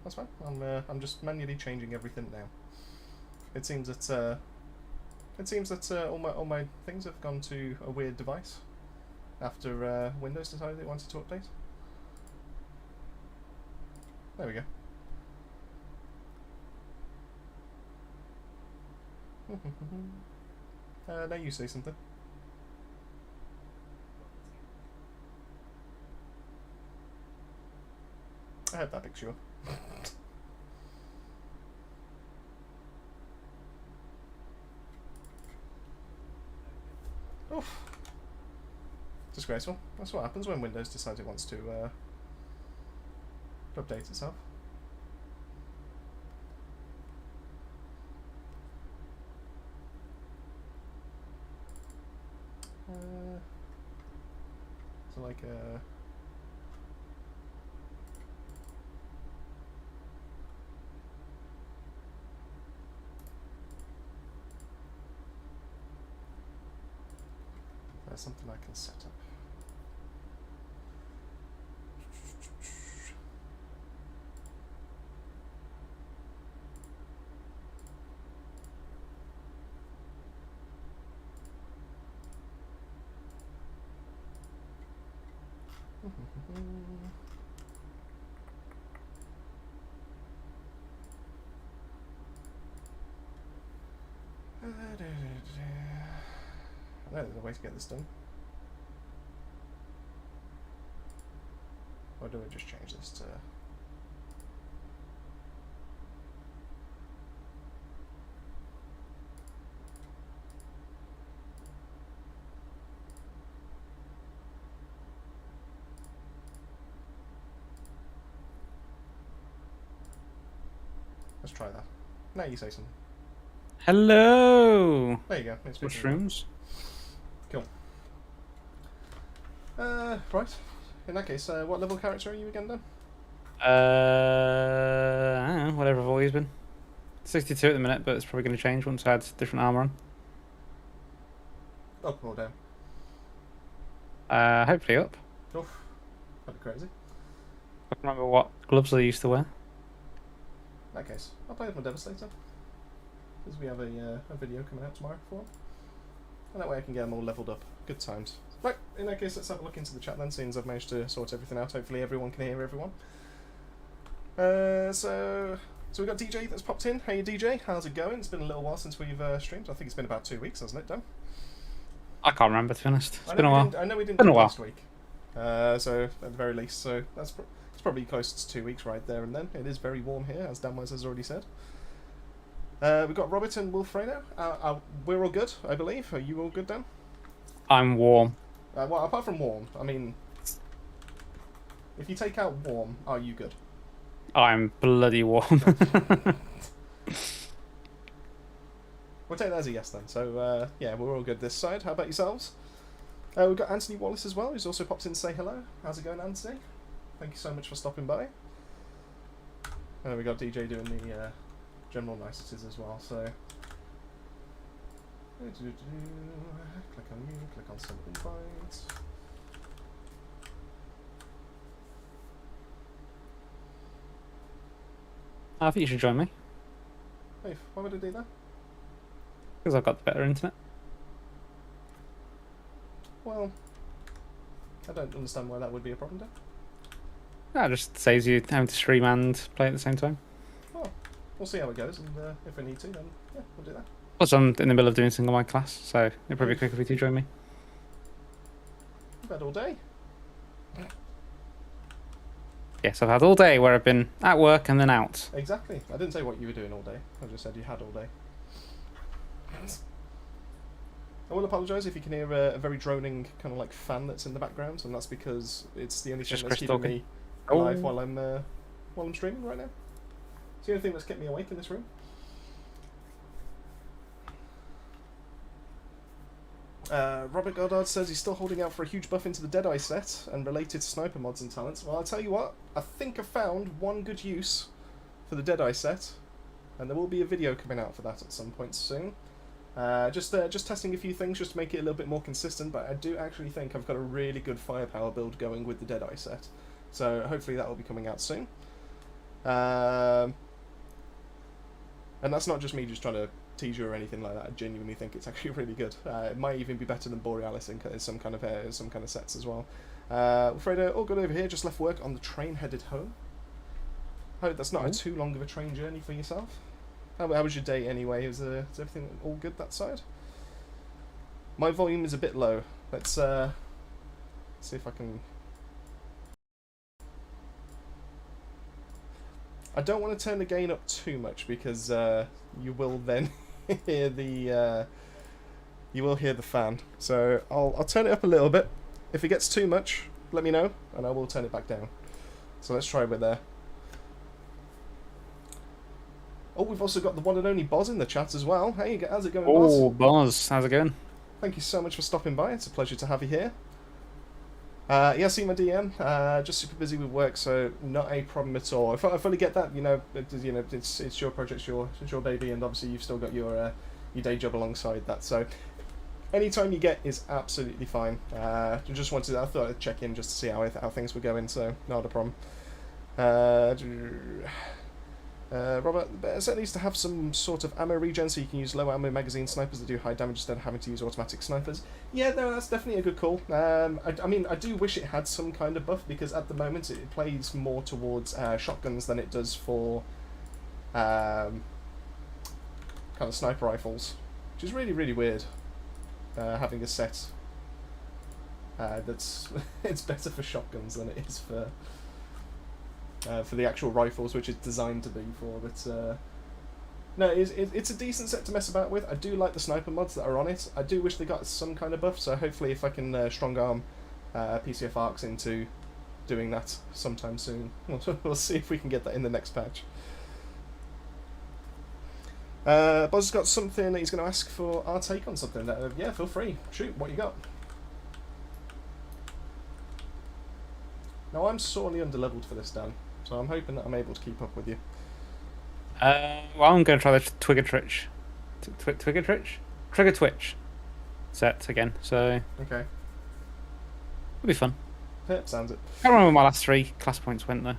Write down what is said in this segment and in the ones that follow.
That's fine. I'm just manually changing everything now. It seems that all my things have gone to a weird device after Windows decided it wanted to update. There we go. Now you say something. I had that picture. Oof. Disgraceful. That's what happens when Windows decides it wants to update itself. So like there's something I can set up. I know there's a way to get this done. Or do I just change this to... Let's try that. Now you say something. Hello! There you go. It's mushrooms. Cool. Right. In that case, what level character are you again then? I don't know, whatever I've always been. 62 at the minute, but it's probably going to change once I add different armor on. Up or down? Hopefully up. Oof. That'd be crazy. I can remember what gloves I used to wear. In that case, I'll play with my Devastator. Because we have a video coming out tomorrow for him. And that way I can get them all leveled up. Good times. Right, in that case, let's have a look into the chat then, since I've managed to sort everything out. Hopefully everyone can hear everyone. So we've got DJ that's popped in. Hey DJ, how's it going? It's been a little while since we've streamed. I think it's been about 2 weeks, hasn't it, Dan? I can't remember, to be honest. It's been a while. I know we didn't do it last week. So, at the very least. So, it's probably close to 2 weeks right there and then. It is very warm here, as Danwise has already said. We've got Robert and Wilfredo. We're all good, I believe. Are you all good, Dan? I'm warm. Well, apart from warm, I mean... If you take out warm, are you good? I'm bloody warm. We'll take that as a yes then. So, yeah, we're all good this side. How about yourselves? We've got Anthony Wallace as well, who's also popped in to say hello. How's it going, Anthony? Thank you so much for stopping by. And then we got DJ doing the general niceties as well, so... Click on you, click on send invites. I think you should join me. Hey, why would I do that? Because I've got the better internet. Well, I don't understand why that would be a problem, Dan. That just saves you having to stream and play at the same time. Well, we'll see how it goes, and if we need to, then yeah, we'll do that. Plus, I'm in the middle of doing single wide class, so it'd probably be quicker if you join me. You've had all day. Yes, I've had all day where I've been at work and then out. Exactly. I didn't say what you were doing all day. I just said you had all day. I will apologise if you can hear a very droning kind of like fan that's in the background, and that's because it's the only thing that's keeping me alive while I'm streaming right now. It's the only thing that's kept me awake in this room. Robert Goddard says he's still holding out for a huge buff into the Deadeye set and related sniper mods and talents. Well, I'll tell you what, I think I've found one good use for the Deadeye set, and there will be a video coming out for that at some point soon. Just testing a few things just to make it a little bit more consistent, but I do actually think I've got a really good firepower build going with the Deadeye set. So hopefully that will be coming out soon. Um, and that's not just me just trying to tease you or anything like that. I genuinely think it's actually really good. It might even be better than Borealis in some kind of sets as well. Fredo, all good over here. Just left work on the train headed home. Hope that's not a too long of a train journey for yourself. How was your day anyway? Is everything all good that side? My volume is a bit low. Let's see if I can. I don't want to turn the gain up too much because you will then hear the fan. So I'll turn it up a little bit. If it gets too much, let me know and I will turn it back down. So let's try with there. Oh, we've also got the one and only Boz in the chat as well. Hey, how's it going, Boz? Oh, Boz, how's it going? Thank you so much for stopping by. It's a pleasure to have you here. Yeah, see my DM. Just super busy with work, so not a problem at all. I fully get that. It's your project, it's your baby, and obviously you've still got your day job alongside that. So any time you get is absolutely fine. I thought I'd check in just to see how things were going. So not a problem. Robert, the set needs to have some sort of ammo regen so you can use low ammo magazine snipers that do high damage instead of having to use automatic snipers. Yeah, no, that's definitely a good call. I mean, I do wish it had some kind of buff because at the moment it plays more towards shotguns than it does for kind of sniper rifles, which is really, really weird. Having a set that's it's better for shotguns than it is for the actual rifles, which it's designed to be for. But no, it's a decent set to mess about with. I do like the sniper mods that are on it. I do wish they got some kind of buff, so hopefully if I can strong arm PCF Arcs into doing that sometime soon. We'll see if we can get that in the next patch. Buzz has got something that he's going to ask for our take on something. Yeah, feel free. Shoot, what you got? Now, I'm sorely underleveled for this, Dan, so I'm hoping that I'm able to keep up with you. Well, I'm going to try the Trigger Twitch set again, so Okay. it'll be fun. Yeah, sounds it. I can't remember where my last 3 class points went, though.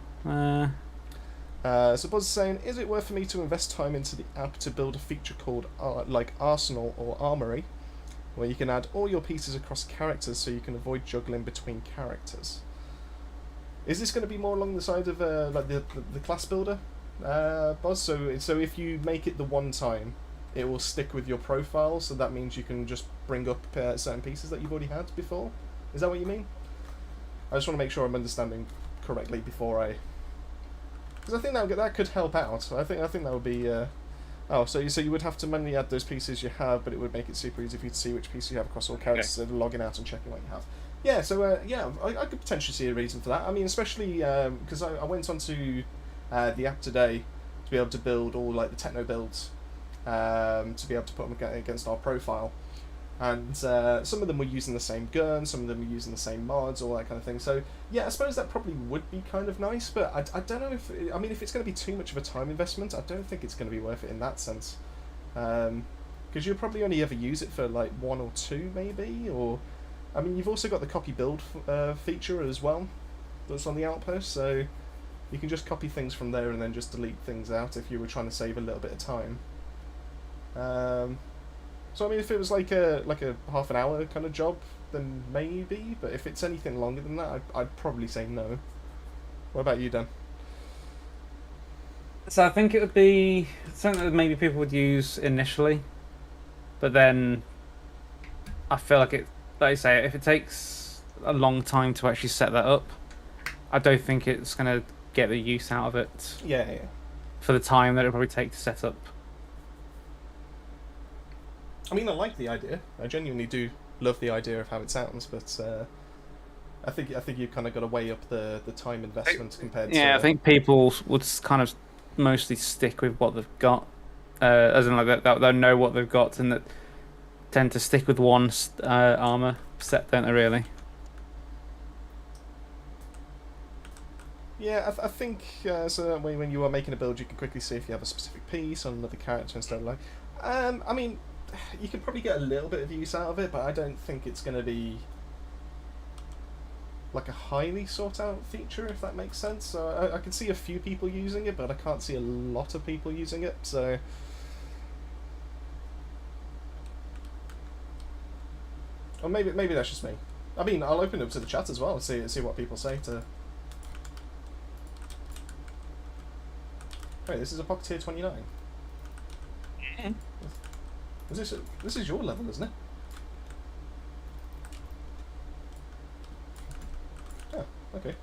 So Buzz is saying, is it worth for me to invest time into the app to build a feature called like Arsenal or Armory, where you can add all your pieces across characters so you can avoid juggling between characters? Is this going to be more along the side of like the class builder, Buzz? So if you make it the one time, it will stick with your profile, so that means you can just bring up certain pieces that you've already had before. Is that what you mean? I just want to make sure I'm understanding correctly before I... Because I think that could help out. I think that would be... Oh, so you would have to manually add those pieces you have, but it would make it super easy for you to see which piece you have across all characters, instead of logging out and checking what you have. Yeah, so I could potentially see a reason for that. I mean, especially because I went onto the app today to be able to build all like the techno builds, to be able to put them against our profile, and some of them were using the same gun, some of them were using the same mods, all that kind of thing. So yeah, I suppose that probably would be kind of nice, but I don't know if if it's going to be too much of a time investment, I don't think it's going to be worth it in that sense, because you'll probably only ever use it for like 1 or 2 maybe, or I mean, you've also got the copy build feature as well that's on the Outpost, so you can just copy things from there and then just delete things out if you were trying to save a little bit of time. So I mean, if it was like a half an hour kind of job, then maybe, but if it's anything longer than that, I'd probably say no. What about you, Dan? So I think it would be something that maybe people would use initially, but then I feel like it, like I say, if it takes a long time to actually set that up, I don't think it's going to get the use out of it. Yeah. For the time that it'll probably take to set up. I mean, I like the idea. I genuinely do love the idea of how it sounds, but I think you've kind of got to weigh up the time investment compared to... Yeah, I think people would kind of mostly stick with what they've got, as in like they'll know what they've got, and that tend to stick with one armor set, don't they, really? Yeah, I think so that way when you are making a build, you can quickly see if you have a specific piece on another character and stuff like. I mean, you could probably get a little bit of use out of it, but I don't think it's going to be like a highly sought out feature, if that makes sense. So I can see a few people using it, but I can't see a lot of people using it. So or maybe that's just me. I mean, I'll open it up to the chat as well and see what people say to. Wait, this is a Pocketeer 29. Yeah. This is your level, isn't it? Oh, okay.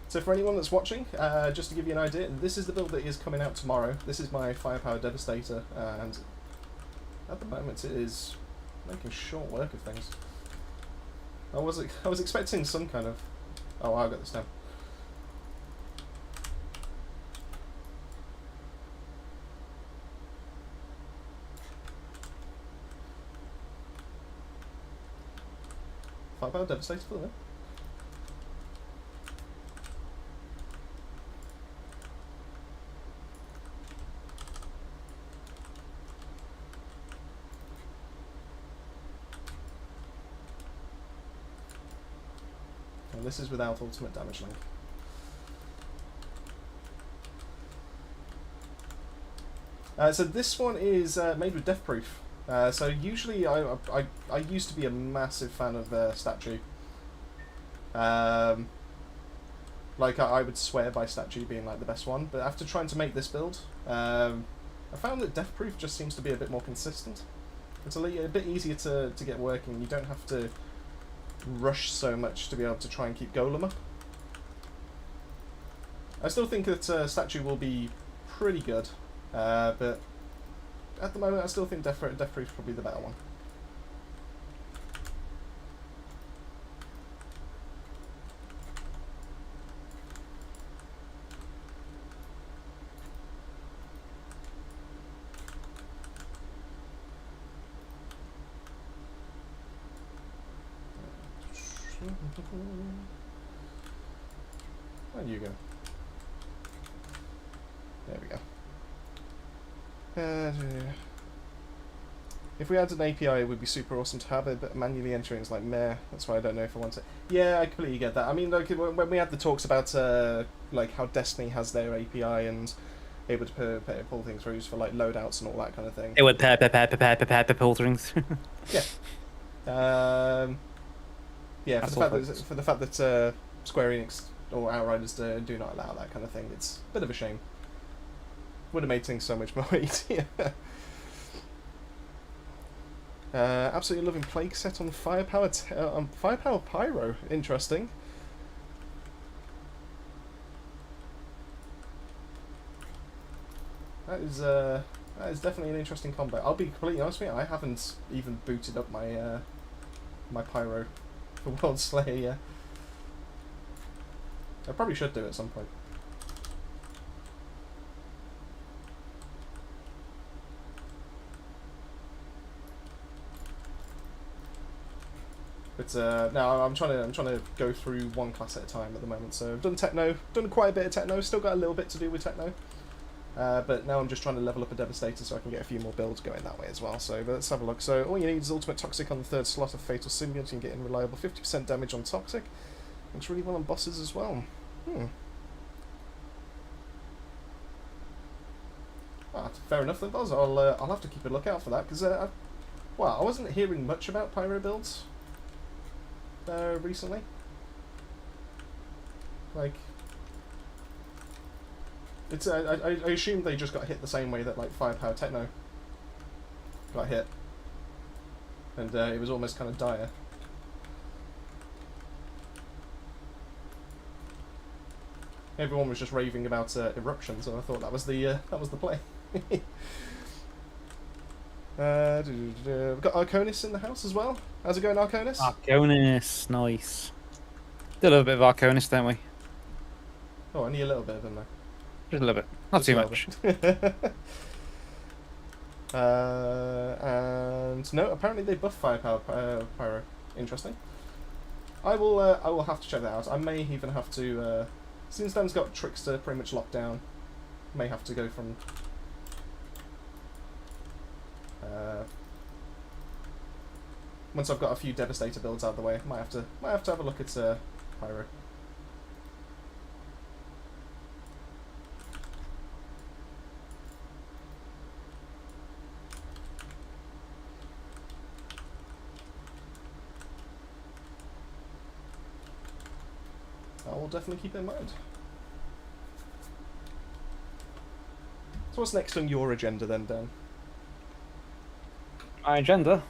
So for anyone that's watching, just to give you an idea, this is the build that is coming out tomorrow. This is my Firepower Devastator, and at the moment it is making short work of things. I was expecting some kind of. Oh, I got this down. Firepower Devastator for them. And this is without ultimate damage link. So this one is made with death proof. So usually I used to be a massive fan of statue. Like I would swear by statue being like the best one, but after trying to make this build, I found that death proof just seems to be a bit more consistent. It's a bit easier to get working. You don't have to rush so much to be able to try and keep Golem up. I still think that statue will be pretty good, but at the moment I still think death proof is probably the better one. Where you go? There we go. If we had an API, it would be super awesome to have it, but manually entering is like meh. That's why I don't know if I want it. Yeah, I completely get that. I mean, like when we had the talks about like how Destiny has their API and able to pull things through for like loadouts and all that kind of thing. It would pull things. Yeah. Yeah, for the fact that Square Enix or Outriders do not allow that kind of thing, it's a bit of a shame. Would have made things so much more easier. Absolutely loving Plague set on Firepower Firepower Pyro. Interesting. That is definitely an interesting combo. I'll be completely honest with you, I haven't even booted up my my Pyro for WorldSlayer yet. I probably should do it at some point. But no, I'm trying to go through one class at a time at the moment. So I've done Techno, done quite a bit of Techno, still got a little bit to do with Techno. But now I'm just trying to level up a Devastator so I can get a few more builds going that way as well. So let's have a look. So all you need is Ultimate Toxic on the 3rd slot of Fatal Symbiote. You can get in reliable 50% damage on Toxic. Looks really well on bosses as well. Ah, fair enough then, Buzz. I'll have to keep a lookout for that because well, I wasn't hearing much about Pyro builds recently. Like, it's I assume they just got hit the same way that like Firepower Techno got hit, and it was almost kind of dire. Everyone was just raving about Eruption, so I thought that was the play. We've got Arconis in the house as well. How's it going, Arconis? Arconis, nice. Do a little bit of Arconis, don't we? Oh, only a little bit of him though. Just a little bit, not too much. And no, apparently they buff Firepower Pyro. Interesting. I will have to check that out. I may even have to, since Dan's got Trickster pretty much locked down, may have to go from once I've got a few Devastator builds out of the way, might have to have a look at Pyro. I will definitely keep it in mind. So what's next on your agenda then, Dan? My agenda?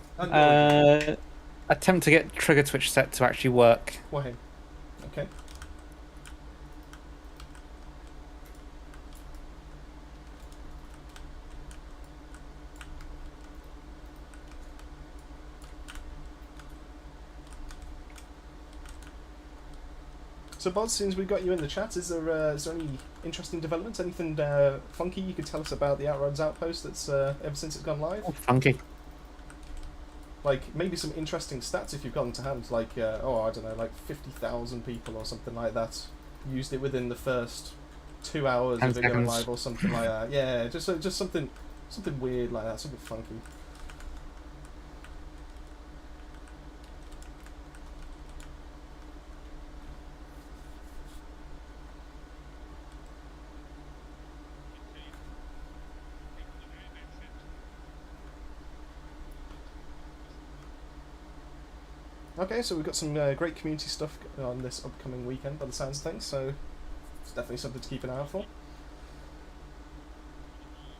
Attempt to get trigger twitch set to actually work. Why? Okay. So, Boz, since we've got you in the chat, is there any interesting developments? Anything funky you could tell us about the Outriders outpost that's ever since it's gone live? Oh, funky. Like, maybe some interesting stats if you've got them to hand, like, I don't know, like 50,000 people or something like that used it within the first 2 hours of it going live or something like that. Yeah, just something weird like that, something funky. Okay, so we've got some great community stuff on this upcoming weekend by the sounds of things, so it's definitely something to keep an eye out for.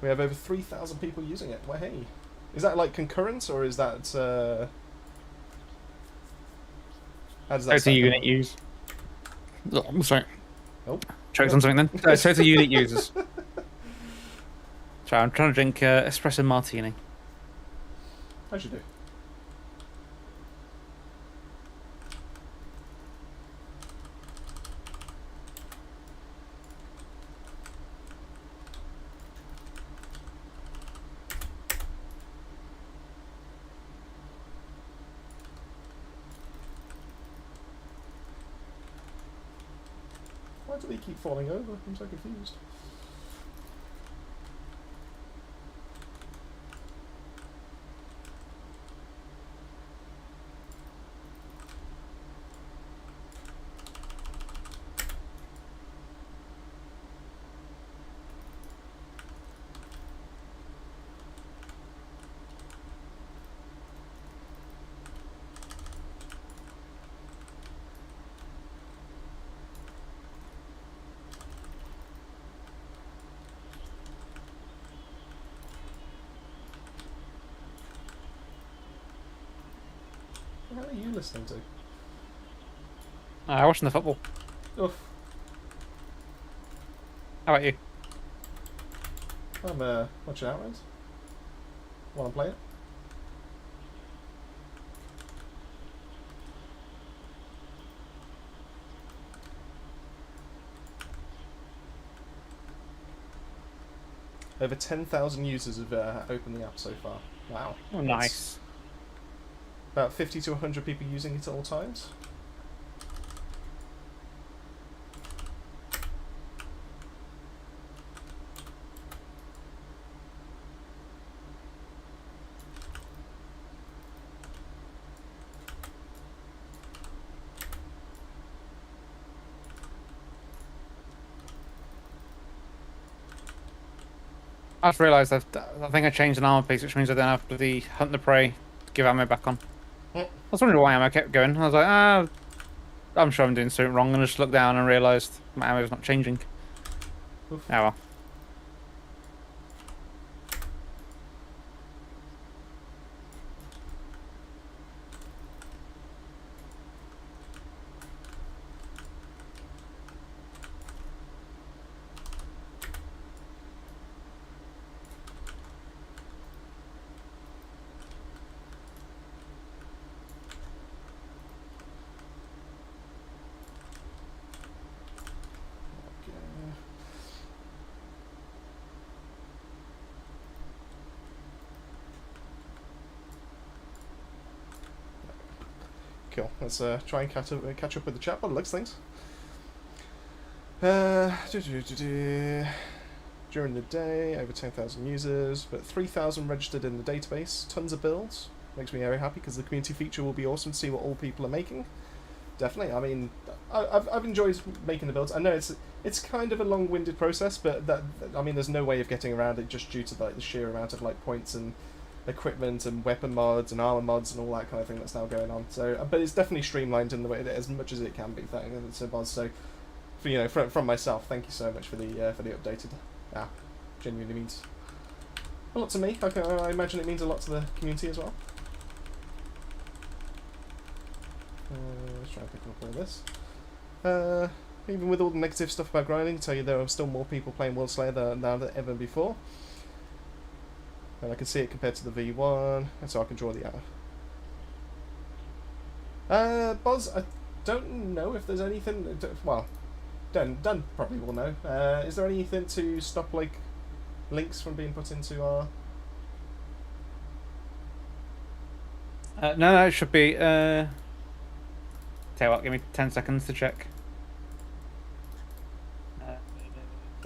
We have over 3,000 people using it. Well, hey. Is that like concurrent, or is that... how does that Total unit use. Oh, I'm sorry. Oh. Choked on something then. Total unit users. Sorry, I'm trying to drink espresso martini. As you do. Why do they keep falling over? I'm so confused. What the hell are you listening to? Watching the football. Oof. How about you? I'm watching Outriders while I'm playing. Over 10,000 users have opened the app so far. Wow. Oh, nice. About 50 to 100 people using it at all times. I just realised I think I changed an armor piece, which means I don't have to the hunt the prey, give ammo back on. I was wondering why ammo kept going. I was like, I'm sure I'm doing something wrong, and I just looked down and realised my ammo's not changing. Oof. Oh well. Cool. Let's try and catch up with the chat by the looks of things. During the day, over 10,000 users, but 3,000 registered in the database. Tons of builds. Makes me very happy because the community feature will be awesome to see what all people are making. Definitely. I mean, I've enjoyed making the builds. I know it's kind of a long-winded process, but I mean, there's no way of getting around it just due to like the sheer amount of like points and equipment and weapon mods and armor mods and all that kind of thing that's now going on. So, but it's definitely streamlined in the way that as much as it can be. Thanks to Boz. So, from myself, thank you so much for the updated. Genuinely means a lot to me. I imagine it means a lot to the community as well. Let's try and pick up all this. Even with all the negative stuff about grinding, I tell you there are still more people playing WorldSlayer now than ever before. And I can see it compared to the V1, and so I can draw the arrow. Boz, I don't know if there's anything. Well, Dan probably will know. Is there anything to stop like links from being put into our? No, it should be. Tell you what, give me 10 seconds to check. I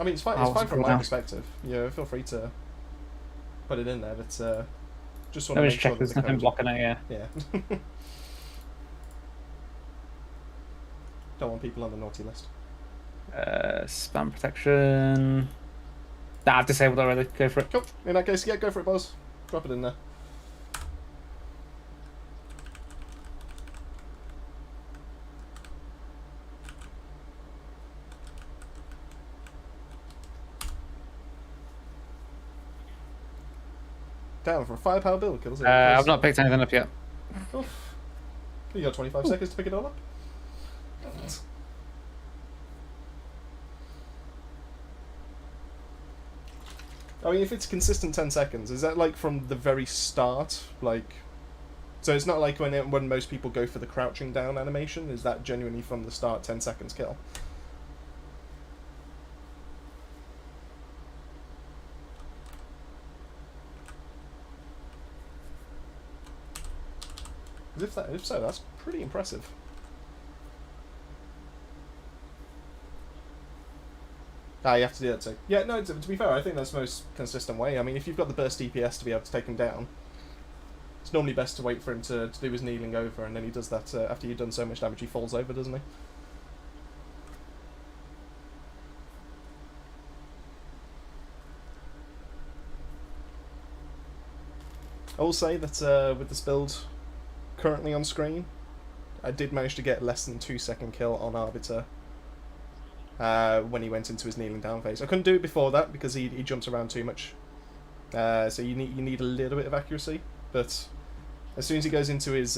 mean, it's fine. It's fine from my perspective. Yeah, feel free to put it in there, but just want to make sure that there's nothing blocking it. Yeah. Don't want people on the naughty list. Spam protection. Nah, I've disabled already. Go for it. Cool. In that case, yeah, go for it, Buzz. Drop it in there. Down for a firepower build kills. I've not picked anything up yet. Oof. You got 25 seconds to pick it all up. I mean, if it's consistent 10 seconds, is that like from the very start? Like, so it's not like when most people go for the crouching down animation. Is that genuinely from the start 10 seconds kill? If so, that's pretty impressive. You have to do that too. Yeah, no, to be fair, I think that's the most consistent way. I mean, if you've got the burst DPS to be able to take him down, it's normally best to wait for him to do his kneeling over, and then he does that after you've done so much damage, he falls over, doesn't he? I will say that with this build currently on screen, I did manage to get less than 2-second kill on Arbiter when he went into his kneeling down phase. I couldn't do it before that because he jumps around too much. So you need a little bit of accuracy, but as soon as he goes into his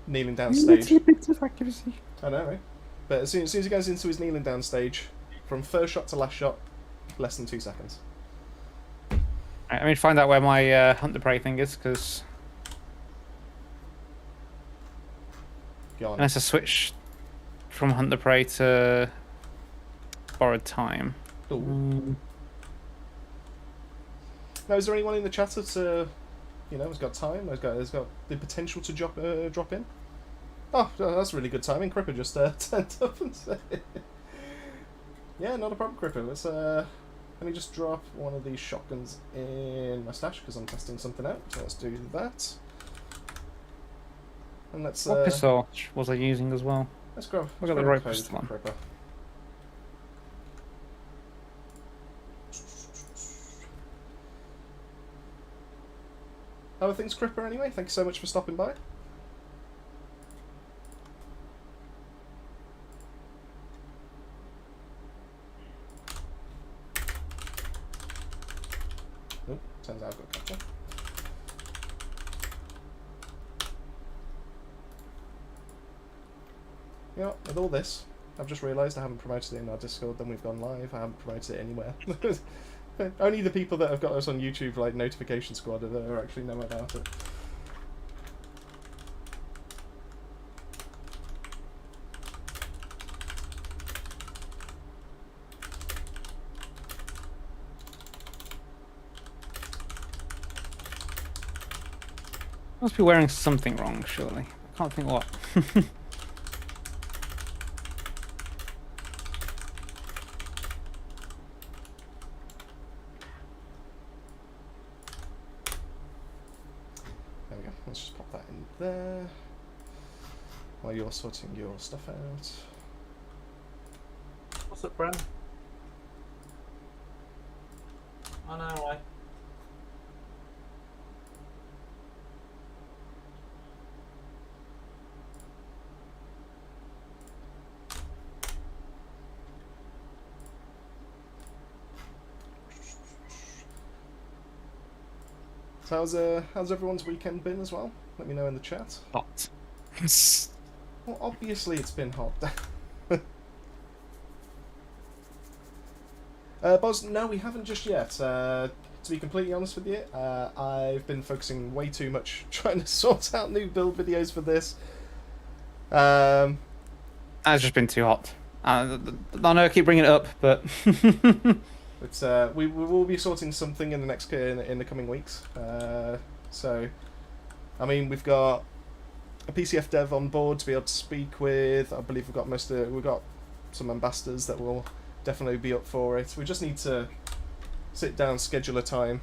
kneeling down stage, little bit of accuracy. I know, right? But as soon as he goes into his kneeling down stage, from first shot to last shot, less than 2 seconds. Right, I mean, find out where my hunt the prey thing is, because unless I switch from hunt the prey to borrowed time. Now, is there anyone in the chat that's has got time? Has got the potential to drop in? Oh, that's really good timing. Cripper just turned up and said, "Yeah, not a problem, Cripper. Let me just drop one of these shotguns in my stash because I'm testing something out. So let's do that. And let's. What pistol was I using as well? Let's grab. I got the right pistol on. Cripper. How are things, Cripper? Anyway, thank you so much for stopping by. Oh, turns out I've got a couple. You know, with all this, I've just realised I haven't promoted it in our Discord, then we've gone live, I haven't promoted it anywhere. Only the people that have got us on YouTube, like Notification Squad, are actually know about it. Must be wearing something wrong, surely. I can't think what. There we go. Let's just pop there. While you're sorting your stuff out. What's up, Bren? I know, right? So how's everyone's weekend been as well? Let me know in the chat. Hot. Well, obviously it's been hot. Boz, no, we haven't just yet. To be completely honest with you, I've been focusing way too much trying to sort out new build videos for this. It's just been too hot. I know I keep bringing it up, but It's we will be sorting something in the next in the coming weeks. So, I mean, we've got a PCF dev on board to be able to speak with. I believe we've got some ambassadors that will definitely be up for it. We just need to sit down, schedule a time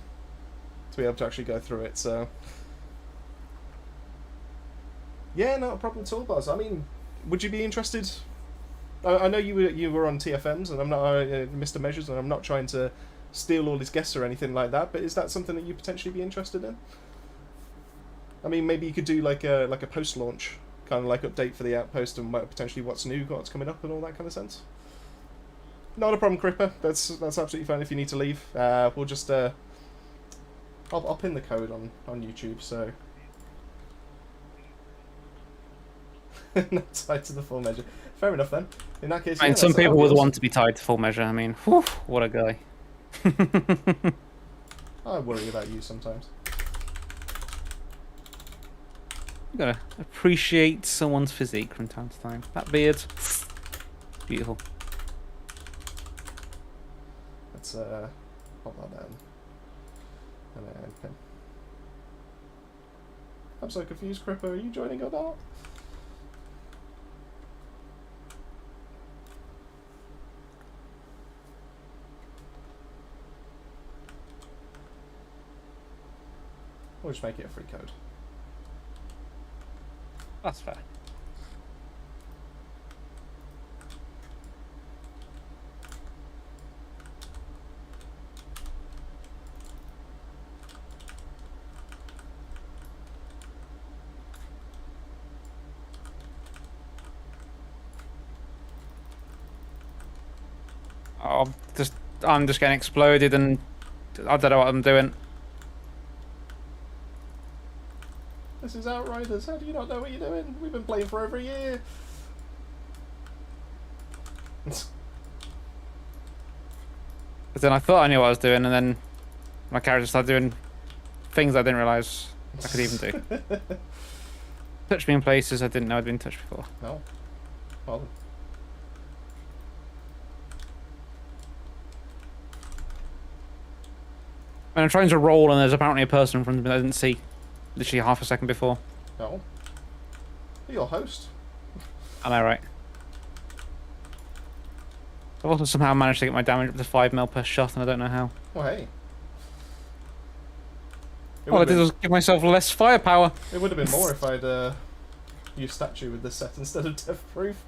to be able to actually go through it. So, yeah, not a problem at all, Buzz. I mean, would you be interested? I know you were on TFMs, and I'm not Mr. Measures, and I'm not trying to steal all his guests or anything like that. But is that something that you potentially be interested in? I mean, maybe you could do like a post-launch kind of like update for the outpost and potentially what's new, what's coming up, and all that kind of sense. Not a problem, Cripper. That's absolutely fine if you need to leave. We'll just I'll pin the code on YouTube. So not tied to the full measure. Fair enough then. In that case, and some people would want to be tied to full measure. I mean, whew, what a guy. I worry about you sometimes. You gotta appreciate someone's physique from time to time. That beard, beautiful. Let's pop that down. And then pin. I'm so confused, Cripper. Are you joining or not? We'll just make it a free code. That's fair. I'm just getting exploded, and I don't know what I'm doing. This is Outriders. How do you not know what you're doing? We've been playing for over a year. But then I thought I knew what I was doing, and then my character started doing things I didn't realise I could even do. Touched me in places I didn't know I'd been touched before. No. Well. And I'm trying to roll, and there's apparently a person in front of me that I didn't see literally half a second before. No. You're your host. Am I right? I've also somehow managed to get my damage up to 5 mil per shot, and I don't know how. Oh, hey. All I did was give myself less firepower. It would have been more if I'd used statue with this set instead of death proof.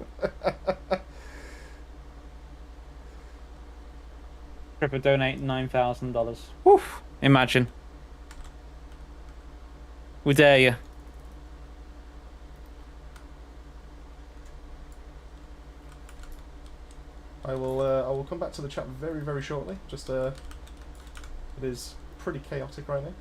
Cripper donate $9,000. Woof! Imagine. We dare you. I will come back to the chat very, very shortly. Just it is pretty chaotic right now.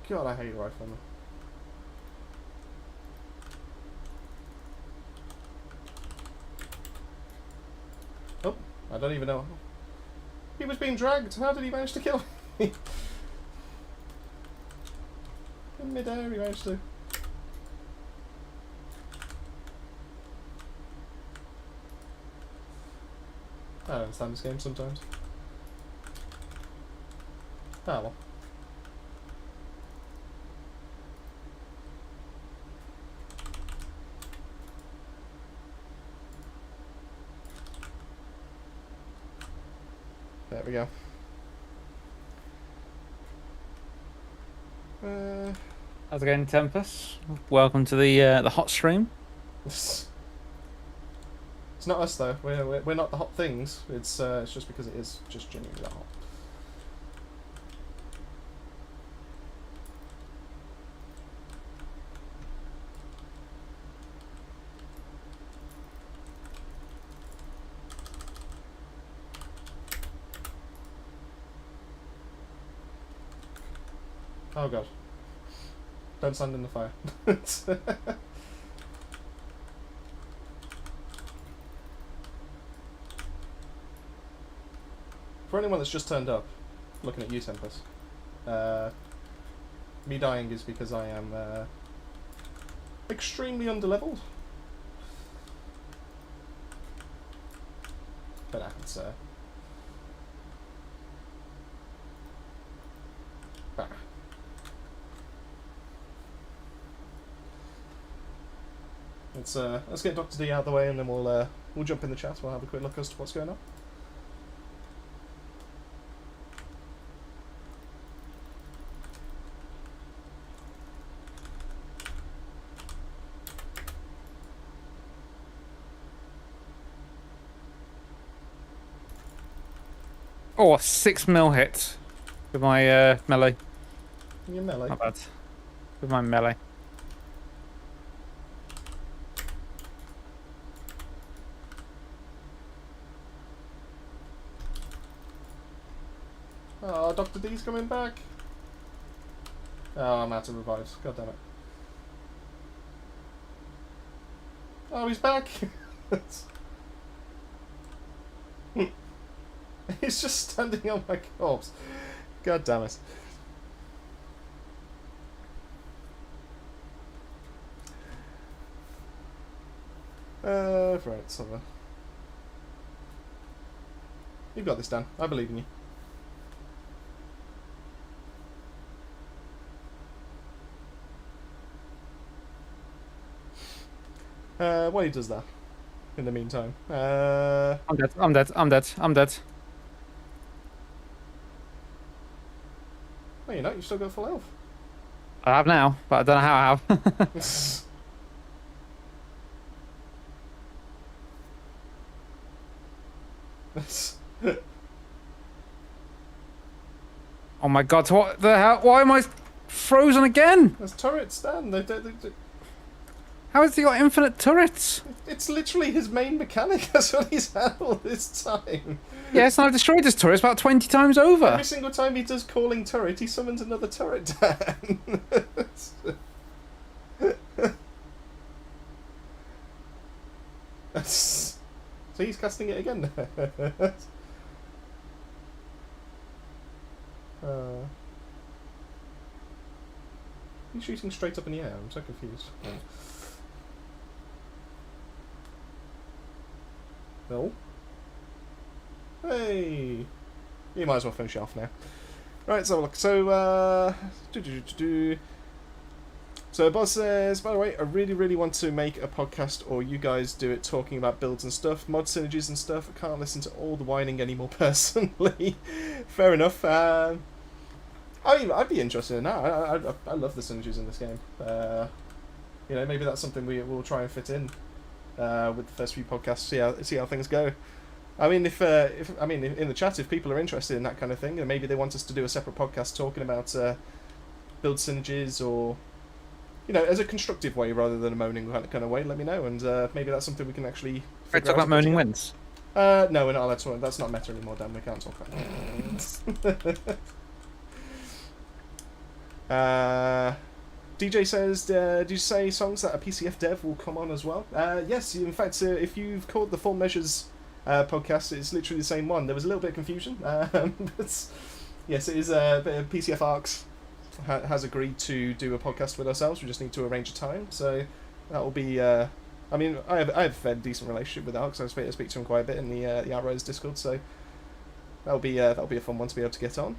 God, I hate riflemen. Oh, I don't even know. He was being dragged. How did he manage to kill me? In mid-air, he managed to. I don't understand this game sometimes. Ah, well. There we go. How's it going, Tempest? Welcome to the hot stream. It's not us though. We're not the hot things. It's just because it is just genuinely that hot. Oh god. Don't stand in the fire. For anyone that's just turned up, looking at you, Tempest, me dying is because I am extremely underleveled. But it's bah. Let's get Dr. D out of the way, and then we'll jump in the chat. We'll have a quick look as to what's going on. Oh, a 6 mil hit with my melee. Your melee. Not bad. With my melee. Oh, Dr. D's coming back. Oh, I'm out of revives. God damn it. Oh, he's back. He's just standing on my corpse. God damn it. Right, so you've got this, Dan. I believe in you. While he does that, in the meantime, I'm dead. I'm dead. I'm dead. I'm dead. well, you're not. You've still got full health. I have now, but I don't know how I have. Oh my god, what the hell? Why am I frozen again? There's turrets, Dan. How has he got infinite turrets? It's literally his main mechanic. That's what he's had all this time. Yes, and I've destroyed his turrets about 20 times over. Every single time he does calling turret, he summons another turret, Dan. So he's casting it again. He's shooting straight up in the air. I'm so confused. No. Hey. You might as well finish it off now. Right, so look. So So Boz says, by the way, I really want to make a podcast, or you guys do it, talking about builds and stuff, mod synergies and stuff. I can't listen to all the whining anymore personally. Fair enough. I'd be interested in that. I love the synergies in this game. You know, maybe that's something we'll try and fit in with the first few podcasts. See how things go. I mean, if in the chat, if people are interested in that kind of thing, and maybe they want us to do a separate podcast talking about build synergies, or you know, as a constructive way rather than a moaning kind of way, let me know, and maybe that's something we can actually. Are we talking about moaning wins? No, we're not allowed to. That's not meta anymore, Dan. We can't talk about that. DJ says, did you say songs that a PCF dev will come on as well? Yes, in fact, if you've caught the Full Measures podcast, it's literally the same one. There was a little bit of confusion, but yes, it is a bit of PCF Arcs has agreed to do a podcast with ourselves. We just need to arrange a time, so that will be I mean, I have a fairly decent relationship with Alex. I speak to him quite a bit in the Outriders Discord, so that'll be a fun one to be able to get on.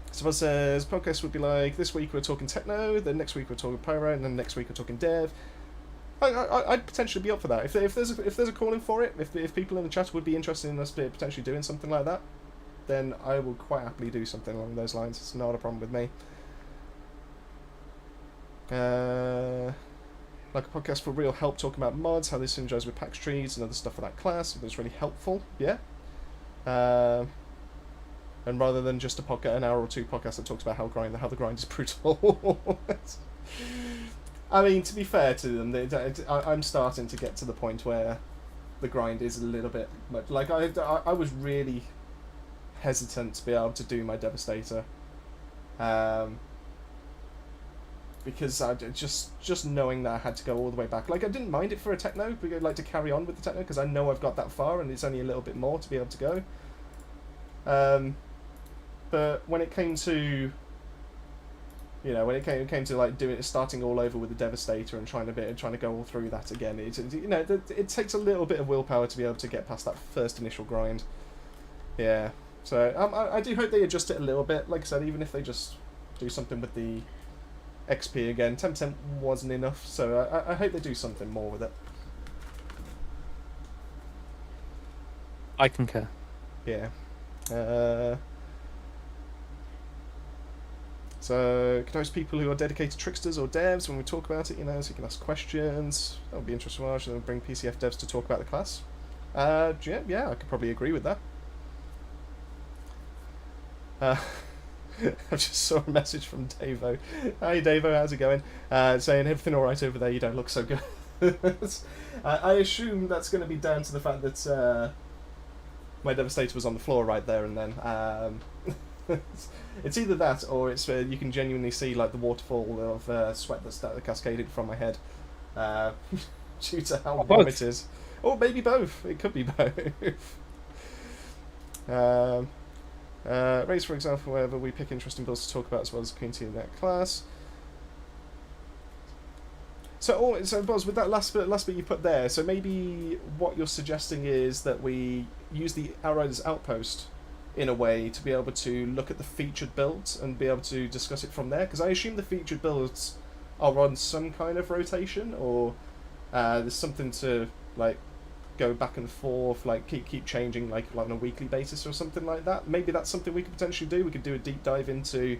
Someone says podcast would be like this week we're talking techno, then next week we're talking pyro, and then next week we're talking dev. I'd potentially be up for that if there's a calling for it. If people in the chat would be interested in us potentially doing something like that, then I will quite happily do something along those lines. It's not a problem with me. Like a podcast for real help talking about mods, how they synergize with PAX trees and other stuff for that class. If it's really helpful, yeah. And rather than just an hour or two podcast that talks about how the grind is brutal. I mean, to be fair to them, I'm starting to get to the point where the grind is a little bit much. Like I was really hesitant to be able to do my Devastator, because I just knowing that I had to go all the way back. Like I didn't mind it for a techno, but I'd like to carry on with the techno because I know I've got that far and it's only a little bit more to be able to go. But when it came to, when it came to like starting all over with the Devastator and trying to go all through that again, it takes a little bit of willpower to be able to get past that first initial grind. Yeah, so I do hope they adjust it a little bit. Like I said, even if they just do something with the XP again, 10% wasn't enough, so I hope they do something more with it. I concur. Yeah. So, can host people who are dedicated tricksters or devs when we talk about it, so you can ask questions. That would be interesting. Well, should bring PCF devs to talk about the class. Yeah, I could probably agree with that. I just saw a message from Davo. Hi Davo, how's it going? Saying everything alright over there, you don't look so good. I assume that's going to be down to the fact that my Devastator was on the floor right there and then. It's either that or it's you can genuinely see like the waterfall of sweat that's cascaded from my head due to how warm it is. Or maybe both. It could be both. Race, for example, wherever we pick interesting builds to talk about as well as the community in that class. So Boz, with that last bit you put there, so maybe what you're suggesting is that we use the Outriders Outpost in a way to be able to look at the featured builds and be able to discuss it from there, because I assume the featured builds are on some kind of rotation, or there's something to like go back and forth, like keep changing like on a weekly basis or something like that. Maybe that's something we could potentially do. We could do a deep dive into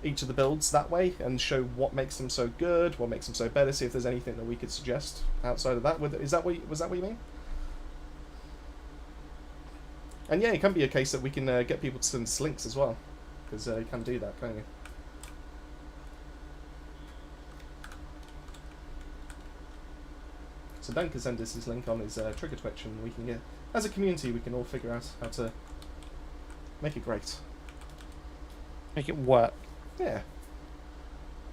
each of the builds that way and show what makes them so good, what makes them so better, see if there's anything that we could suggest outside of that. Was that what you mean? And yeah, it can be a case that we can get people to send links as well, because you can do that, can't you? So Dan can send us his link on his Trigger Twitch, and we can get, as a community, we can all figure out how to make it great. Make it work. Yeah.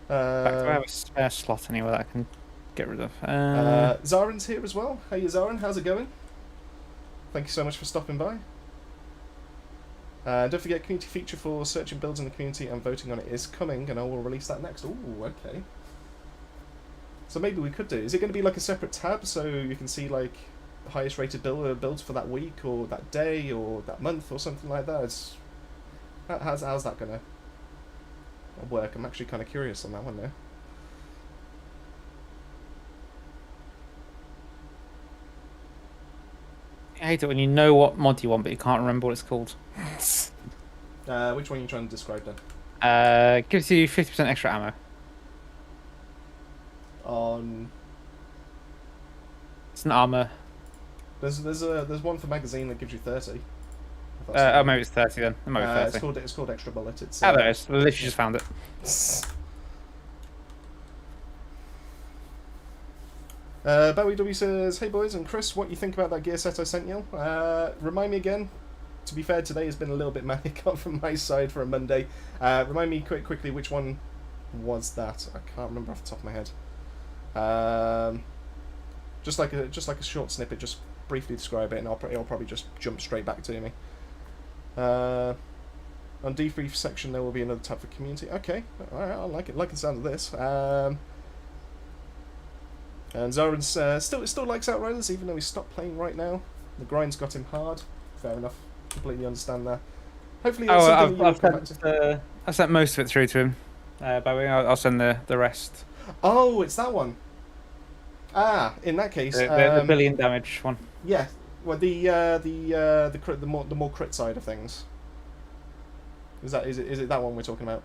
I have a spare slot anyway that I can get rid of. Zaren's here as well. Hey Zaren, how's it going? Thank you so much for stopping by. Don't forget, community feature for searching builds in the community and voting on it is coming, and I will release that next. Ooh, okay. So maybe we could do. Is it going to be like a separate tab so you can see like the highest rated builds for that week or that day or that month or something like that? How's that going to work? I'm actually kind of curious on that one now. I hate it when you know what mod you want, but you can't remember what it's called. Which one are you trying to describe then? Gives you 50% extra ammo. On. It's an armor. There's one for magazine that gives you 30. Maybe it's 30 then. Maybe 30. It's called extra bullet. It's. There it is. I literally just found it. Bowie W says, "Hey boys and Chris, what you think about that gear set I sent you? Remind me again. To be fair, today has been a little bit manic from my side for a Monday. Remind me quickly which one was that? I can't remember off the top of my head. Just like a short snippet, just briefly describe it, and it'll probably just jump straight back to me. On debrief section, there will be another tab for community. Okay, all right, I like it. Like the sound of this. And Zaren's still likes Outriders, even though he's stopped playing right now. The grind's got him hard. Fair enough. Completely understand that. Hopefully that's something you'll come back to. I've sent most of it through to him. Bowie, I'll send the rest. Oh, it's that one. Ah, in that case, The billion damage one. Yeah, well, the crit, the more crit side of things. Is it that one we're talking about?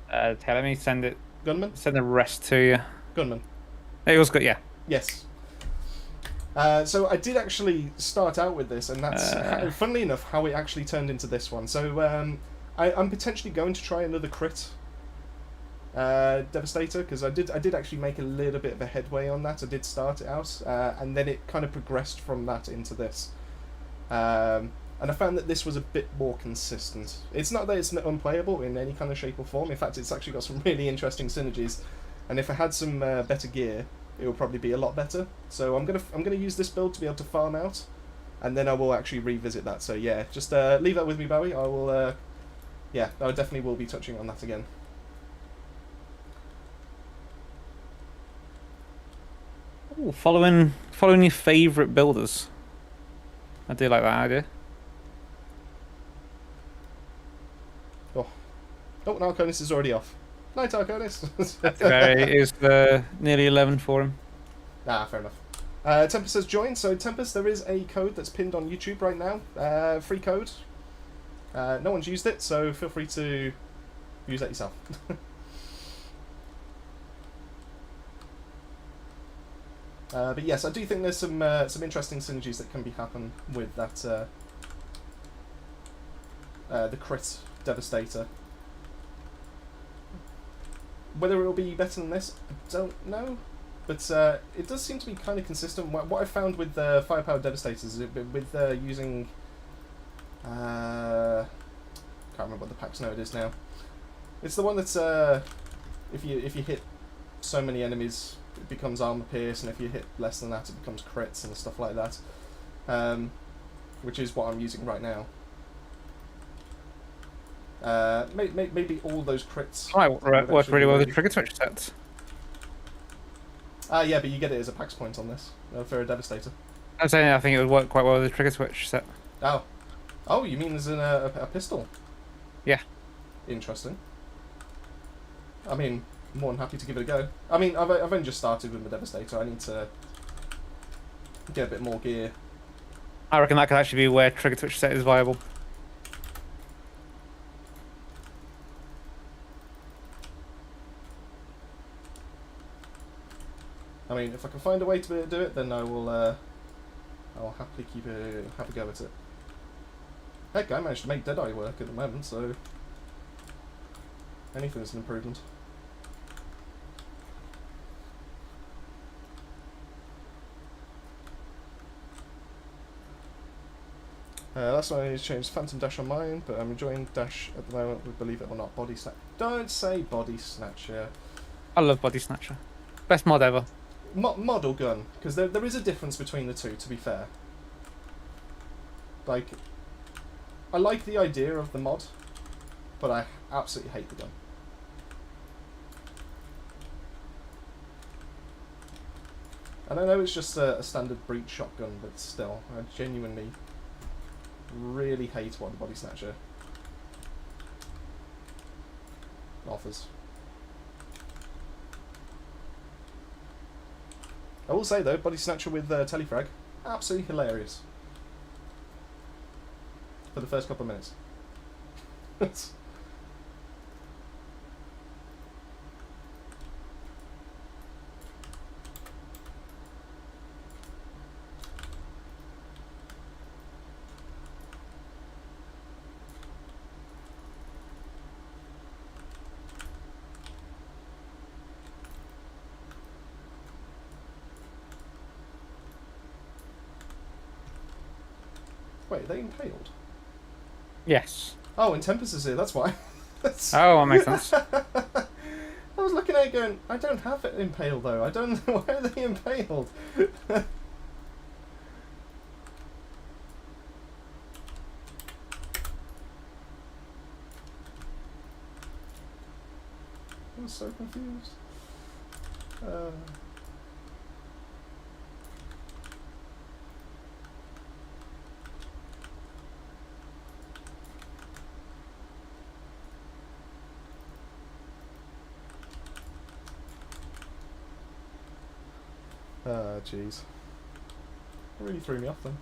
Let me send it. Gunman? Send the rest to you. Gunman. It was good, yeah. Yes. So I did actually start out with this, and that's funnily enough how it actually turned into this one. So I'm potentially going to try another crit Devastator, because I did actually make a little bit of a headway on that. I did start it out, and then it kind of progressed from that into this. And I found that this was a bit more consistent. It's not that it's unplayable in any kind of shape or form. In fact, it's actually got some really interesting synergies. And if I had some better gear, it would probably be a lot better. So I'm gonna use this build to be able to farm out, and then I will actually revisit that. So yeah, just leave that with me, Bowie. I will. Yeah, I definitely will be touching on that again. Ooh, following your favourite builders. I do like that idea. Oh, now Arconis is already off. Night, Arconis. It is nearly 11 for him. Ah, fair enough. Tempest has joined, so Tempest, there is a code that's pinned on YouTube right now. Free code. No one's used it, so feel free to use that yourself. But yes, I do think there's some interesting synergies that can be happen with that the crit Devastator. Whether it'll be better than this, I don't know. But it does seem to be kind of consistent. What I found with Firepower Devastators is with using... can't remember what the pack's note is now. It's the one that's if you hit so many enemies, it becomes armor pierce, and if you hit less than that, it becomes crits and stuff like that. Which is what I'm using right now. Maybe all those crits. Work really well with the trigger switch sets. Yeah, but you get it as a PAX point on this for a Devastator. I'm saying I think it would work quite well with the trigger switch set. Oh, you mean as in a pistol? Yeah. Interesting. I mean, more than happy to give it a go. I mean, I've only just started with the Devastator. I need to get a bit more gear. I reckon that could actually be where trigger switch set is viable. I mean, if I can find a way to do it, then I will. I'll happily have a go at it. Heck, I managed to make Deadeye work at the moment, so anything's an improvement. Last one I need to change Phantom Dash on mine, but I'm enjoying Dash at the moment with, believe it or not, Body Snatch. Don't say Body Snatcher. I love Body Snatcher. Best mod ever. Mod or gun? Because there is a difference between the two, to be fair. Like, I like the idea of the mod, but I absolutely hate the gun. And I know it's just a standard breach shotgun, but still, I genuinely really hate what the Body Snatcher offers. I will say though, Body Snatcher with Telefrag, absolutely hilarious. For the first couple of minutes. Wait, are they impaled? Yes. Oh, and Tempest is here, that's why. Oh, that makes sense. I was looking at it going, I don't have it impaled though. I don't know, why are they impaled? I was so confused. Jeez. It really threw me off then.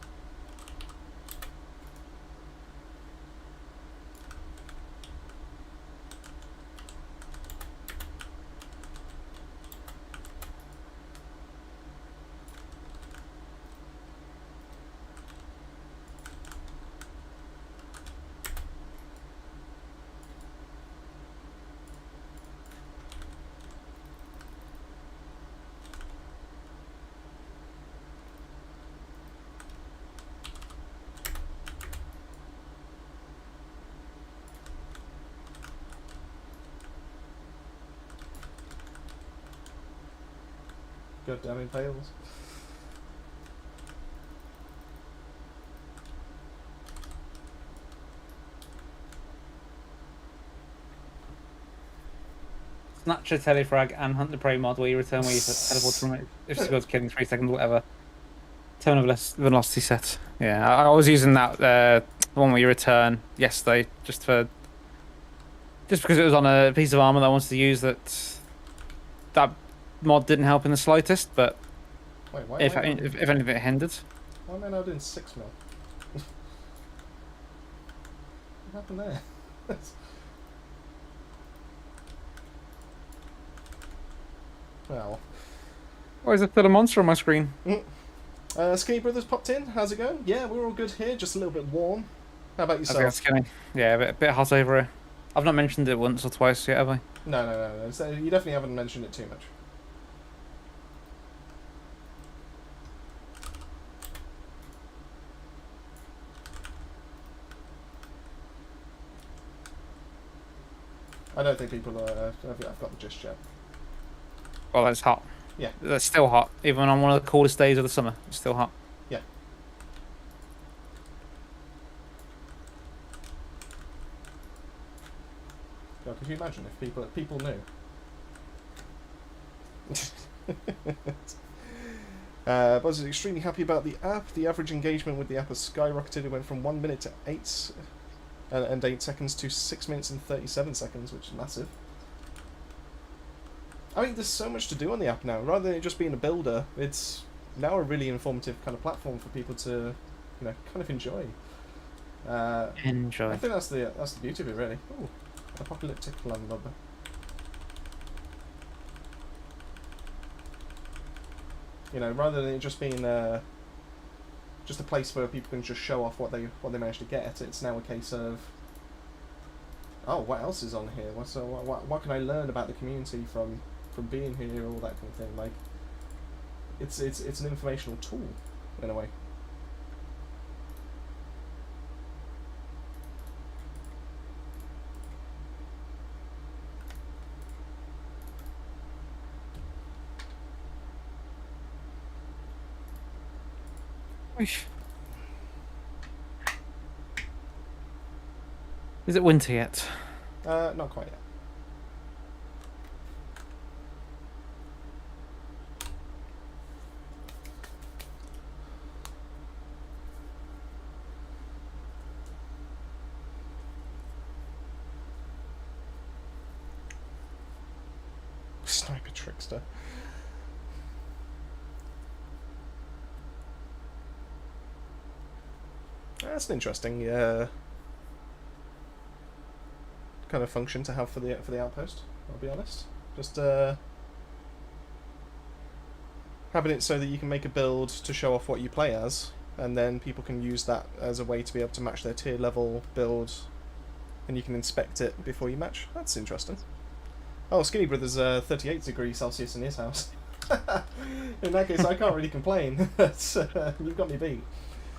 God damn impales. Snatcher, telefrag, and hunt the prey mod where you return where you teleport from it. If she goes killing 3 seconds, whatever. Terminal velocity set. Yeah, I was using that the one where you return yesterday just because it was on a piece of armor that I wanted to use that mod didn't help in the slightest, but Wait, why if anything it hindered. Why am I now doing 6 mil? What happened there? Well. Why is there still a monster on my screen? Skinny Brothers popped in. How's it going? Yeah, we're all good here. Just a little bit warm. How about yourself? Skinny. Yeah, a bit hot over here. I've not mentioned it once or twice yet, have I? No. So you definitely haven't mentioned it too much. I don't think people have got the gist yet. Well, it's hot. Yeah. It's still hot. Even on one of the coolest days of the summer, it's still hot. Yeah. God, could you imagine if people knew? Buzz is extremely happy about the app. The average engagement with the app has skyrocketed. It went from 1 minute to 8 and 8 seconds to 6 minutes and 37 seconds, which is massive. I mean, there's so much to do on the app now. Rather than it just being a builder, it's now a really informative kind of platform for people to, kind of enjoy. Enjoy. I think that's the beauty of it, really. Ooh, apocalyptic landlubber. Rather than it just being just a place where people can just show off what they managed to get, it's now a case of, oh, what else is on here? What can I learn about the community from being here, all that kind of thing. Like, it's an informational tool in a way. Is it winter yet? Not quite yet. Sniper trickster. That's an interesting kind of function to have for the outpost. I'll be honest. Just having it so that you can make a build to show off what you play as, and then people can use that as a way to be able to match their tier level build, and you can inspect it before you match. That's interesting. Oh, Skinny Brothers 38 degrees Celsius in his house. In that case, I can't really complain. You've got me beat.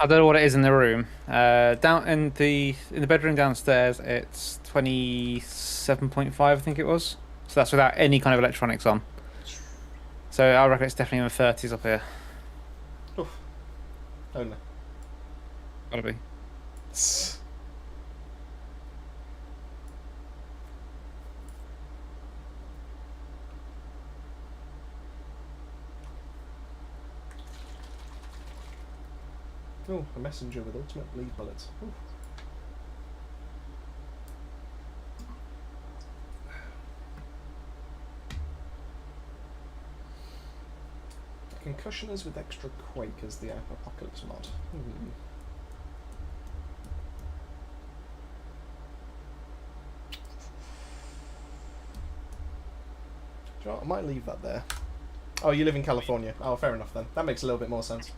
I don't know what it is in the room. Down in the bedroom downstairs, it's 27.5, I think it was. So that's without any kind of electronics on. So I reckon it's definitely in the 30s up here. Oof. Oh no. Gotta be. Oh, a messenger with ultimate bleed bullets. Ooh. I can Concussioners with extra quake as the apocalypse mod. Do you know what? I might leave that there. Oh, you live in California. Oh, fair enough then. That makes a little bit more sense.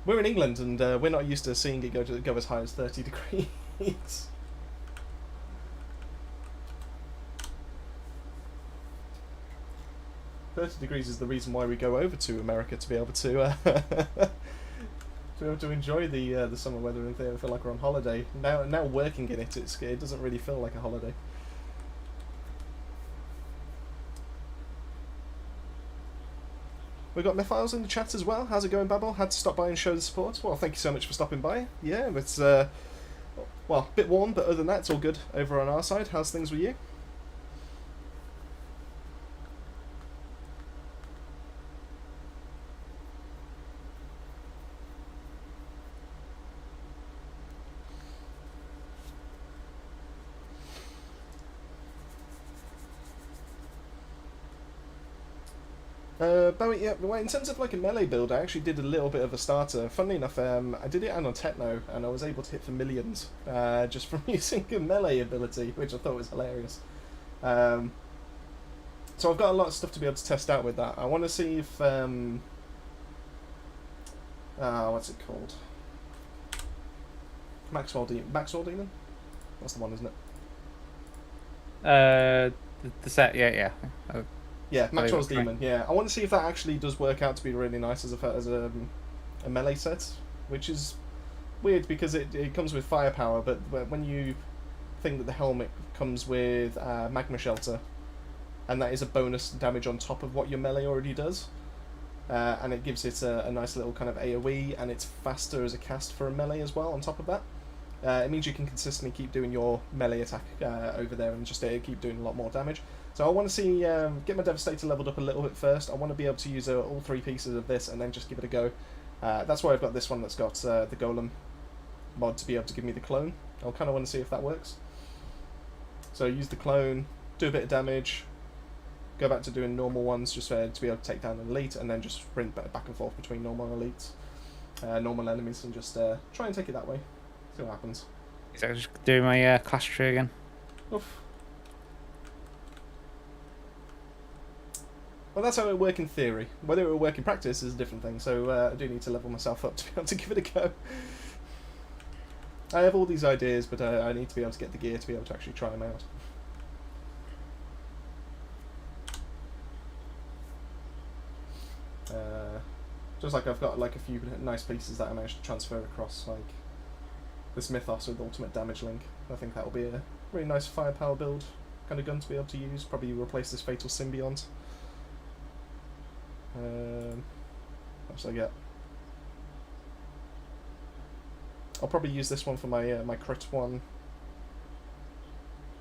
We're in England, and we're not used to seeing it go as high as 30 degrees. $30 is the reason why we go over to America, to be able to enjoy the summer weather and feel like we're on holiday. Now working in it, it doesn't really feel like a holiday. We've got Mephiles in the chat as well. How's it going, Babel? Had to stop by and show the support. Well, thank you so much for stopping by. Yeah, it's well, a bit warm, but other than that, it's all good over on our side. How's things with you? Bowie, yeah, well, in terms of like a melee build, I actually did a little bit of a starter. Funnily enough, I did it on Techno, and I was able to hit for millions just from using a melee ability, which I thought was hilarious. So I've got a lot of stuff to be able to test out with that. I want to see if what's it called? Maxwell Demon? That's the one, isn't it? The set, yeah. Yeah, Maxwell's Demon. Yeah, I want to see if that actually does work out to be really nice as a melee set, which is weird because it comes with firepower, but when you think that the helmet comes with magma shelter, and that is a bonus damage on top of what your melee already does, and it gives it a nice little kind of AoE, and it's faster as a cast for a melee as well on top of that. It means you can consistently keep doing your melee attack over there and just keep doing a lot more damage. So I want to see, get my Devastator leveled up a little bit first. I want to be able to use all three pieces of this and then just give it a go. That's why I've got this one that's got the Golem mod to be able to give me the clone. I'll kind of want to see if that works. So use the clone, do a bit of damage, go back to doing normal ones just to be able to take down an elite, and then just sprint back and forth between normal elites, normal enemies, and just try and take it that way. See what happens. So just do my class tree again. Oof. Well, that's how it would work in theory. Whether it would work in practice is a different thing, so I do need to level myself up to be able to give it a go. I have all these ideas, but I need to be able to get the gear to be able to actually try them out. Just like I've got like a few nice pieces that I managed to transfer across, like this Mythos with ultimate damage link. I think that will be a really nice firepower build kind of gun to be able to use. Probably replace this Fatal Symbiont. What should I get? I'll probably use this one for my my crit one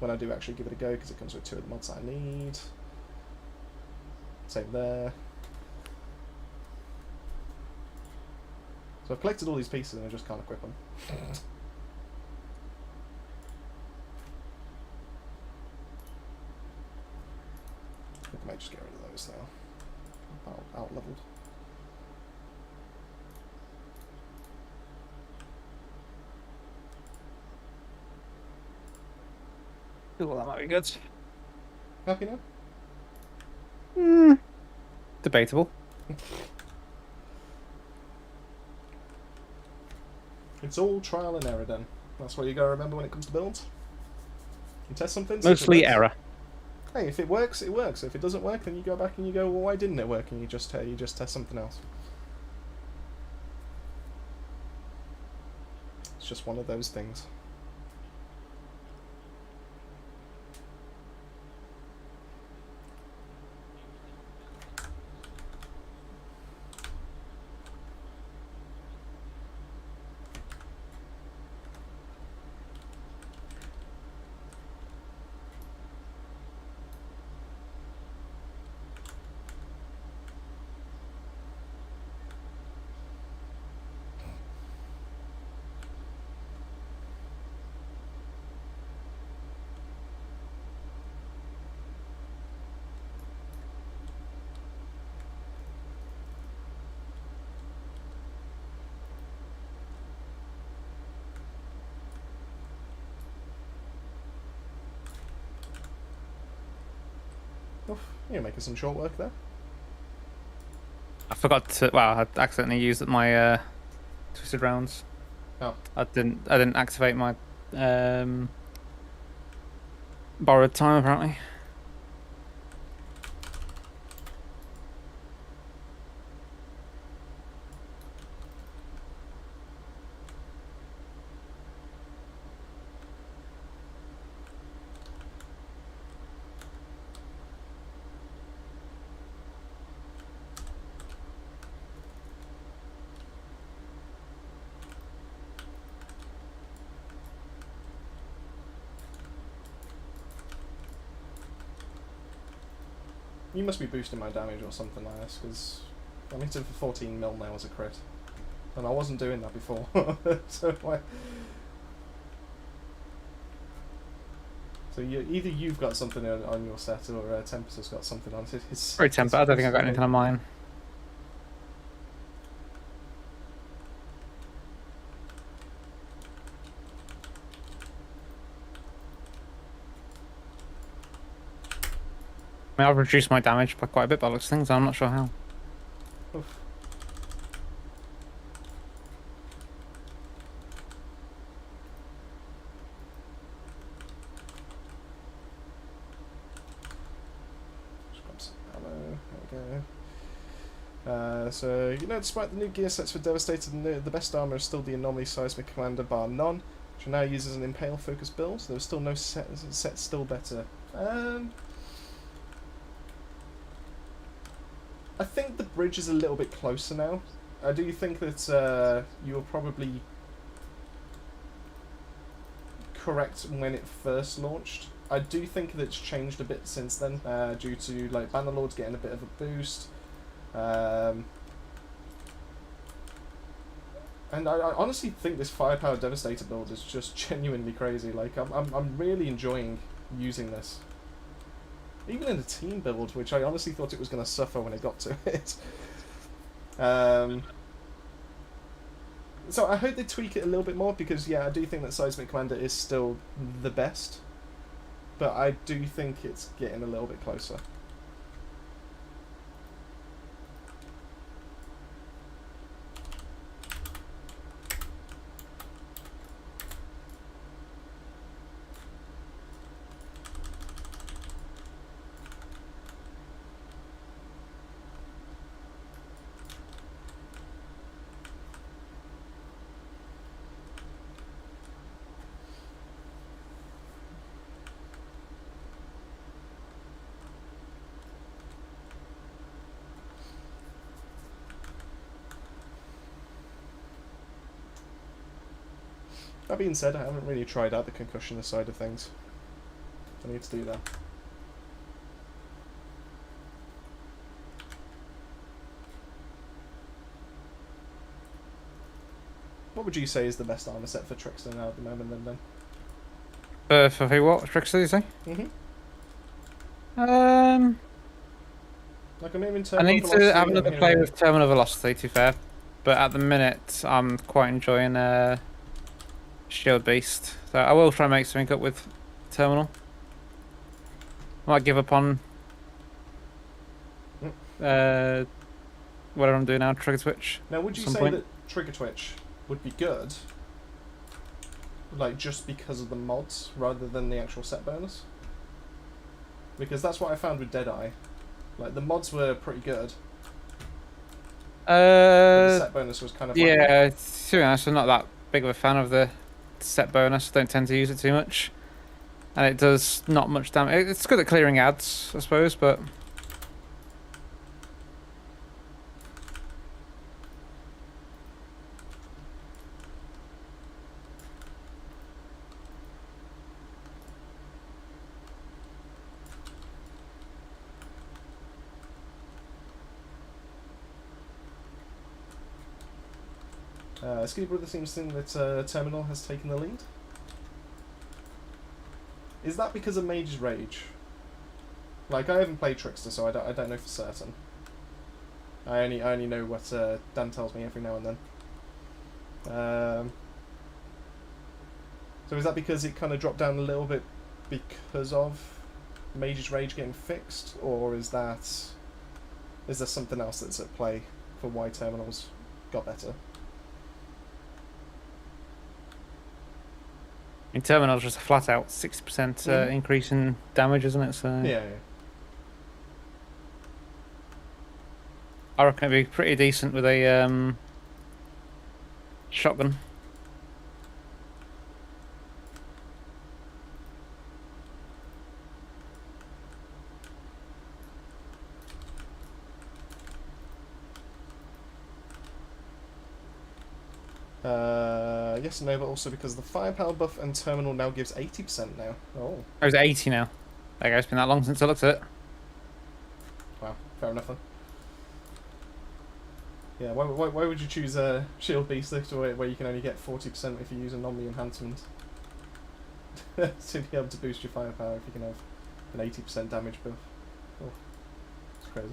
when I do actually give it a go, because it comes with 2 of the mods that I need. Same there. So I've collected all these pieces and I just can't equip them. I think I might just get rid of those now. Out leveled. Well, that might be good. Happy now? Debatable. It's all trial and error then. That's what you gotta remember when it comes to builds. You test something. Mostly error. Hey, if it works, it works. If it doesn't work, then you go back and you go, well, why didn't it work? And you just test something else. It's just one of those things. You're making some short work there. I forgot to. Well, I accidentally used my twisted rounds. Oh. I didn't activate my borrowed time apparently. You must be boosting my damage or something like this, because I'm hitting for 14 mil now as a crit. And I wasn't doing that before. So why? So either you've got something on your set, or Tempest has got something on it. Very temper. I don't think I've got anything on mine. I mean, I've reduced my damage by quite a bit by looks things. I'm not sure how. Oof. Just grab some ammo. There we go. So, despite the new gear sets for Devastator, the best armor is still the Anomaly Seismic Commander bar none, which now uses an Impale focus build. So there's still no set still better. I think the bridge is a little bit closer now. I do think that you were probably correct when it first launched. I do think that it's changed a bit since then, due to like Bannerlords getting a bit of a boost. And I honestly think this Firepower Devastator build is just genuinely crazy. Like I'm really enjoying using this. Even in a team build, which I honestly thought it was going to suffer when it got to it. So I hope they tweak it a little bit more, because yeah, I do think that Seismic Commander is still the best. But I do think it's getting a little bit closer. That being said, I haven't really tried out the concussion side of things. I need to do that. What would you say is the best armor set for Trickster now at the moment, then? For who? What Trickster, you say? Like I'm aiming I need to have another play with Terminal Velocity, to be fair. But at the minute, I'm quite enjoying Shield Beast. So I will try and make something up with Terminal. I might give up on whatever I'm doing now, Trigger Twitch. Now, would you say that Trigger Twitch would be good, like just because of the mods rather than the actual set bonus? Because that's what I found with Deadeye. Like the mods were pretty good. But the set bonus was kind of yeah. Like, to be honest, I'm not that big of a fan of the set bonus. Don't tend to use it too much, and it does not much damage. It's good at clearing ads, I suppose, but. Skinny Brother seems to think that Terminal has taken the lead. Is that because of Mage's Rage? Like, I haven't played Trickster, so I don't know for certain. I only know what Dan tells me every now and then. So is that because it kind of dropped down a little bit because of Mage's Rage getting fixed, or is there something else that's at play for why terminals got better? In terminals, just a flat out 60% increase in damage, isn't it? So Yeah. I reckon it'd be pretty decent with a shotgun. Yes and no, but also because the firepower buff and terminal now gives 80% now. Oh. Oh, it's 80 now. There you go, it's been that long since I looked at it. Wow, fair enough then. Yeah, why would you choose a Shield Beast where you can only get 40% if you use a non-me enhancement? To be able to boost your firepower if you can have an 80% damage buff. Oh, it's crazy.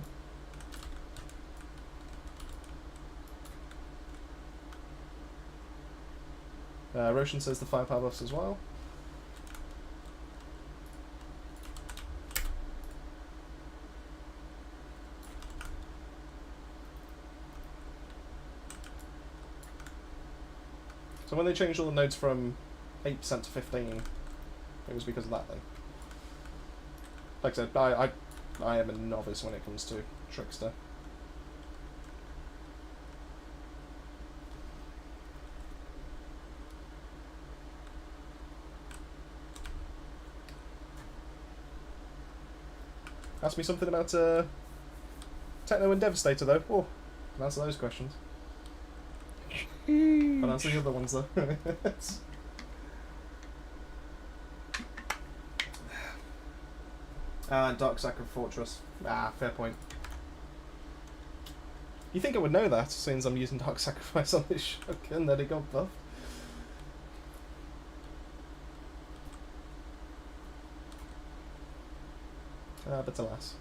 Roshan says the firepower buffs as well. So when they changed all the nodes from 8% to 15, it was because of that then. Like I said, I am a novice when it comes to Trickster. Ask me something about Techno and Devastator though. Oh, can answer those questions. Can't answer the other ones though. Dark Sacred Fortress. Fair point. You think I would know that, since I'm using Dark Sacrifice on this shotgun that it got buffed? But alas.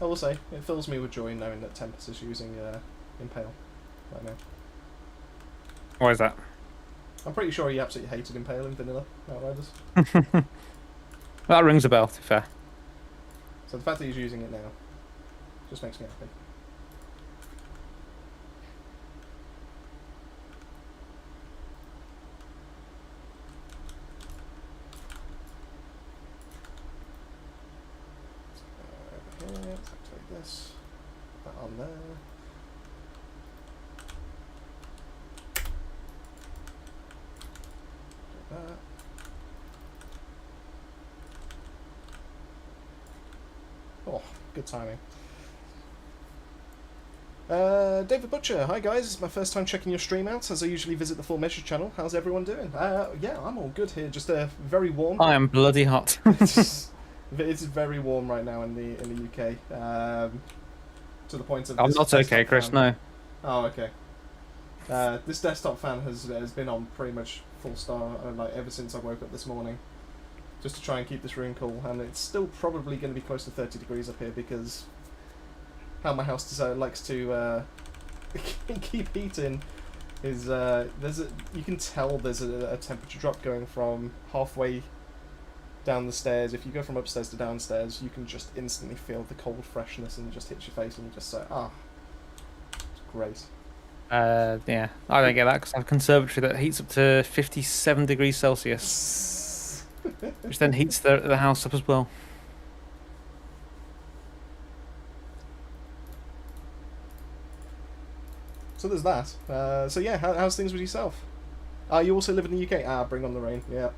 I will say, it fills me with joy knowing that Tempest is using Impale right now. Why is that? I'm pretty sure he absolutely hated Impale in Vanilla Outriders. That rings a bell, to be fair. So the fact that he's using it now just makes me happy. Over here, let's activate this. Put that on there. Do that. Oh, good timing. David Butcher, hi guys, it's my first time checking your stream out as I usually visit the Full Measure channel. How's everyone doing? Yeah, I'm all good here, just very warm. I am bloody hot. It's very warm right now in the UK. To the point of I'm not okay, Chris, no. Oh, okay. This desktop fan has been on pretty much full star like ever since I woke up this morning, just to try and keep this room cool, and it's still probably going to be close to 30 degrees up here because how my house likes to keep heating is you can tell there's a temperature drop going from halfway down the stairs. If you go from upstairs to downstairs, you can just instantly feel the cold freshness and it just hits your face and you just say, it's great. Yeah, I don't get that because I have a conservatory that heats up to 57 degrees Celsius, which then heats the house up as well. So there's that. So yeah, how's things with yourself? Ah, you also live in the UK? Ah, bring on the rain. Yeah.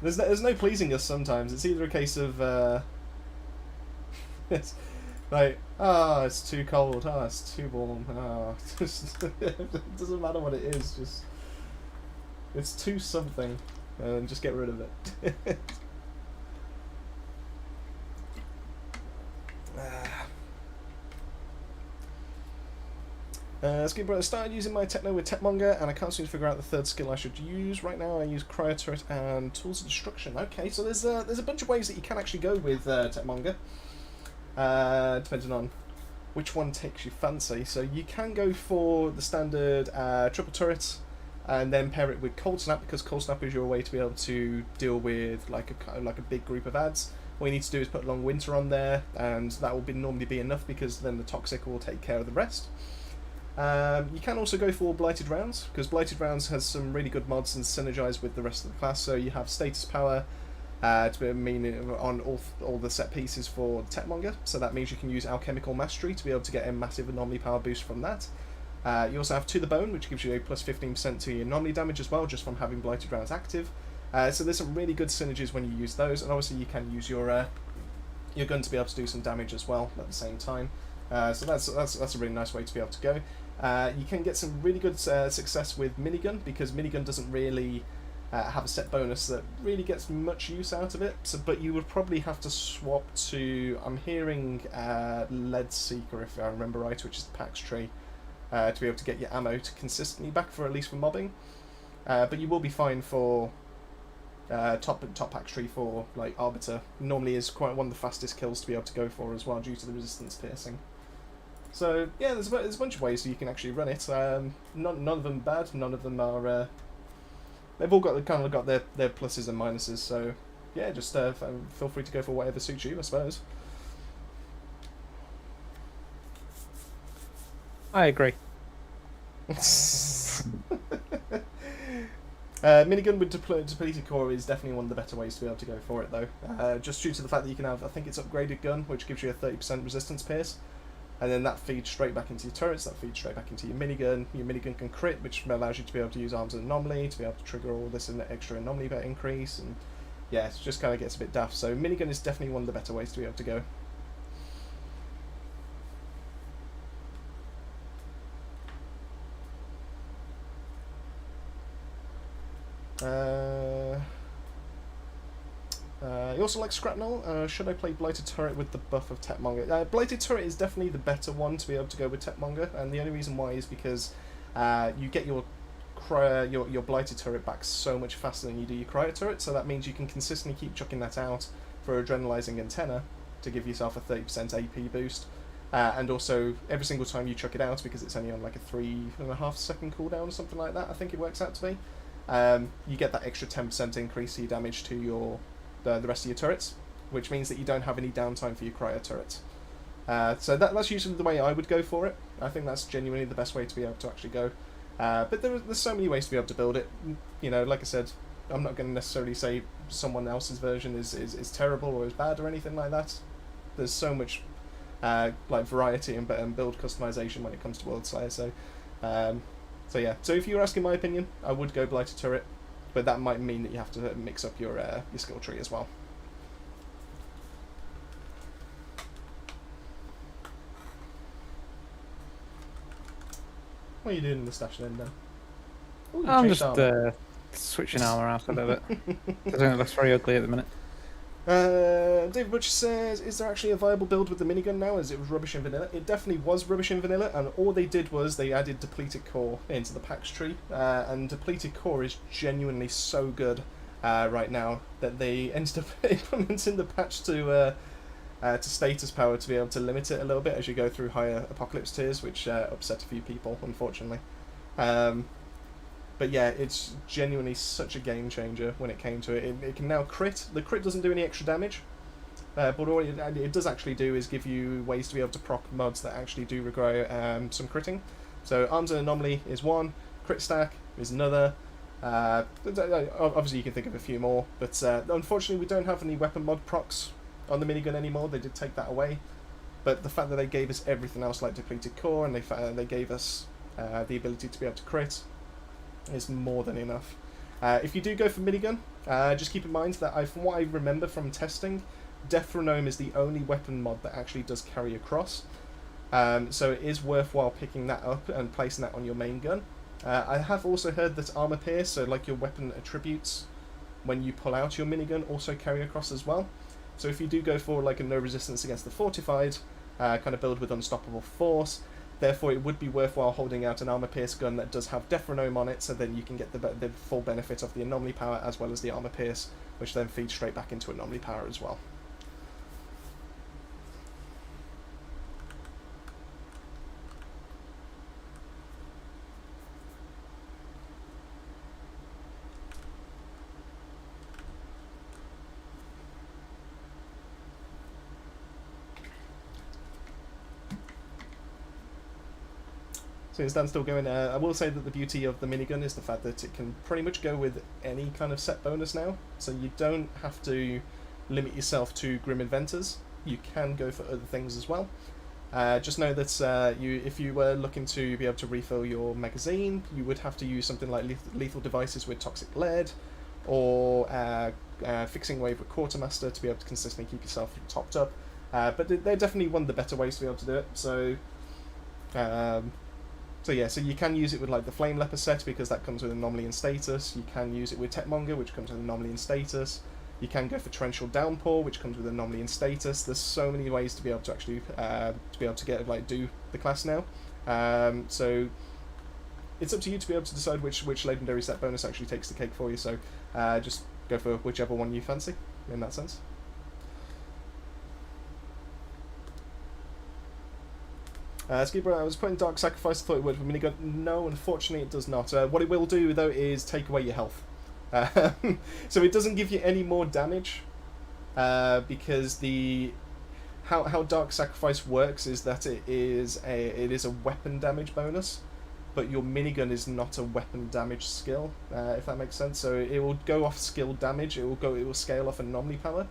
There's no pleasing us sometimes. It's either a case of it's like, it's too cold. It's too warm. It doesn't matter what it is. Just it's too something, and just get rid of it. Skip Brother started using my techno with Techmonger, and I can't seem to figure out the third skill I should use. Right now, I use Cryo Turret and Tools of Destruction. Okay, so there's a bunch of ways that you can actually go with Techmonger, depending on which one takes your fancy. So you can go for the standard triple turret, and then pair it with Cold Snap, because Cold Snap is your way to be able to deal with like a big group of ads. All you need to do is put Long Winter on there, and that will normally be enough, because then the Toxic will take care of the rest. You can also go for Blighted Rounds, because Blighted Rounds has some really good mods and synergize with the rest of the class. So you have Status Power to mean on all the set pieces for Techmonger, so that means you can use Alchemical Mastery to be able to get a massive anomaly power boost from that. You also have To the Bone, which gives you a plus 15% to your anomaly damage as well, just from having Blighted Rounds active. So there's some really good synergies when you use those, and obviously you can use your gun to be able to do some damage as well at the same time. So that's a really nice way to be able to go. You can get some really good success with Minigun, because Minigun doesn't really have a set bonus that really gets much use out of it. So, but you would probably have to swap to, I'm hearing Lead Seeker, if I remember right, which is the PAX tree, to be able to get your ammo to consistently back, for at least for mobbing. But you will be fine for top PAX tree for like Arbiter. Normally is quite one of the fastest kills to be able to go for as well, due to the resistance piercing. So yeah, there's a bunch of ways so you can actually run it. None of them bad. None of them are. They've all got their pluses and minuses. So yeah, just feel free to go for whatever suits you, I suppose. I agree. Minigun with depleted core is definitely one of the better ways to be able to go for it, though. Just due to the fact that you can have, I think it's upgraded gun, which gives you a 30% resistance pierce. And then that feeds straight back into your turrets, that feeds straight back into your minigun. Your minigun can crit, which allows you to be able to use Arms and Anomaly, to be able to trigger all this extra anomaly bit increase, and yeah, it just kind of gets a bit daft. So minigun is definitely one of the better ways to be able to go. You also like Scrapnel. Should I play Blighted Turret with the buff of Techmonger? Blighted Turret is definitely the better one to be able to go with Techmonger, and the only reason why is because you get your Blighted Turret back so much faster than you do your Cryo Turret, so that means you can consistently keep chucking that out for Adrenalizing Antenna to give yourself a 30% AP boost. And also, every single time you chuck it out, because it's only on like a 3.5 second cooldown or something like that, I think it works out to be, you get that extra 10% increase to your damage to the rest of your turrets, which means that you don't have any downtime for your Cryo Turrets. So that's usually the way I would go for it. I think that's genuinely the best way to be able to actually go. But there's so many ways to be able to build it. You know, like I said, I'm not going to necessarily say someone else's version is terrible or is bad or anything like that. There's so much like variety and build customization when it comes to WorldSlayer. So yeah. So if you were asking my opinion, I would go Blighted Turret, but that might mean that you have to mix up your skill tree as well. What are you doing in the station end then? Ooh, I'm just switching armor out a little bit. I think it looks very ugly at the minute. David Butcher says, is there actually a viable build with the minigun now, as it was rubbish in vanilla? It definitely was rubbish in vanilla, and all they did was they added depleted core into the PAX tree, and depleted core is genuinely so good right now that they ended up implementing the patch to status power to be able to limit it a little bit as you go through higher apocalypse tiers, which upset a few people, unfortunately. But yeah, it's genuinely such a game changer when it came to it. It can now crit. The crit doesn't do any extra damage, but all it does actually do is give you ways to be able to proc mods that actually do require some critting. So Arms and Anomaly is one, Crit Stack is another. Obviously you can think of a few more, but unfortunately we don't have any weapon mod procs on the minigun anymore. They did take that away. But the fact that they gave us everything else like depleted core, and they gave us the ability to be able to crit, is more than enough. If you do go for minigun, just keep in mind that from what I remember from testing, Deathronome is the only weapon mod that actually does carry across. So it is worthwhile picking that up and placing that on your main gun. I have also heard that Armor Pierce, so like your weapon attributes, when you pull out your minigun, also carry across as well. So if you do go for like a no resistance against the fortified kind of build with unstoppable force, therefore it would be worthwhile holding out an Armor Pierce gun that does have Deathronome on it, so then you can get the full benefit of the Anomaly power as well as the Armor Pierce, which then feeds straight back into Anomaly power as well. So is Dan still going? I will say that the beauty of the minigun is the fact that it can pretty much go with any kind of set bonus now. So you don't have to limit yourself to Grim Inventors. You can go for other things as well. Just know that if you were looking to be able to refill your magazine, you would have to use something like lethal devices with toxic lead, or fixing wave with Quartermaster to be able to consistently keep yourself topped up. But they're definitely one of the better ways to be able to do it. So yeah, so you can use it with like the Flame Leper set because that comes with Anomaly and Status. You can use it with Techmonger, which comes with Anomaly and Status. You can go for Torrential Downpour, which comes with Anomaly and Status. There's so many ways to be able to actually do the class now. So it's up to you to be able to decide which legendary set bonus actually takes the cake for you. So just go for whichever one you fancy in that sense. Skibber, I was putting Dark Sacrifice, I thought it would with minigun. No, unfortunately it does not. What it will do, though, is take away your health. So it doesn't give you any more damage, because how Dark Sacrifice works is that it is a weapon damage bonus, but your minigun is not a weapon damage skill, if that makes sense. So it will go off skill damage, it will scale off Anomaly power.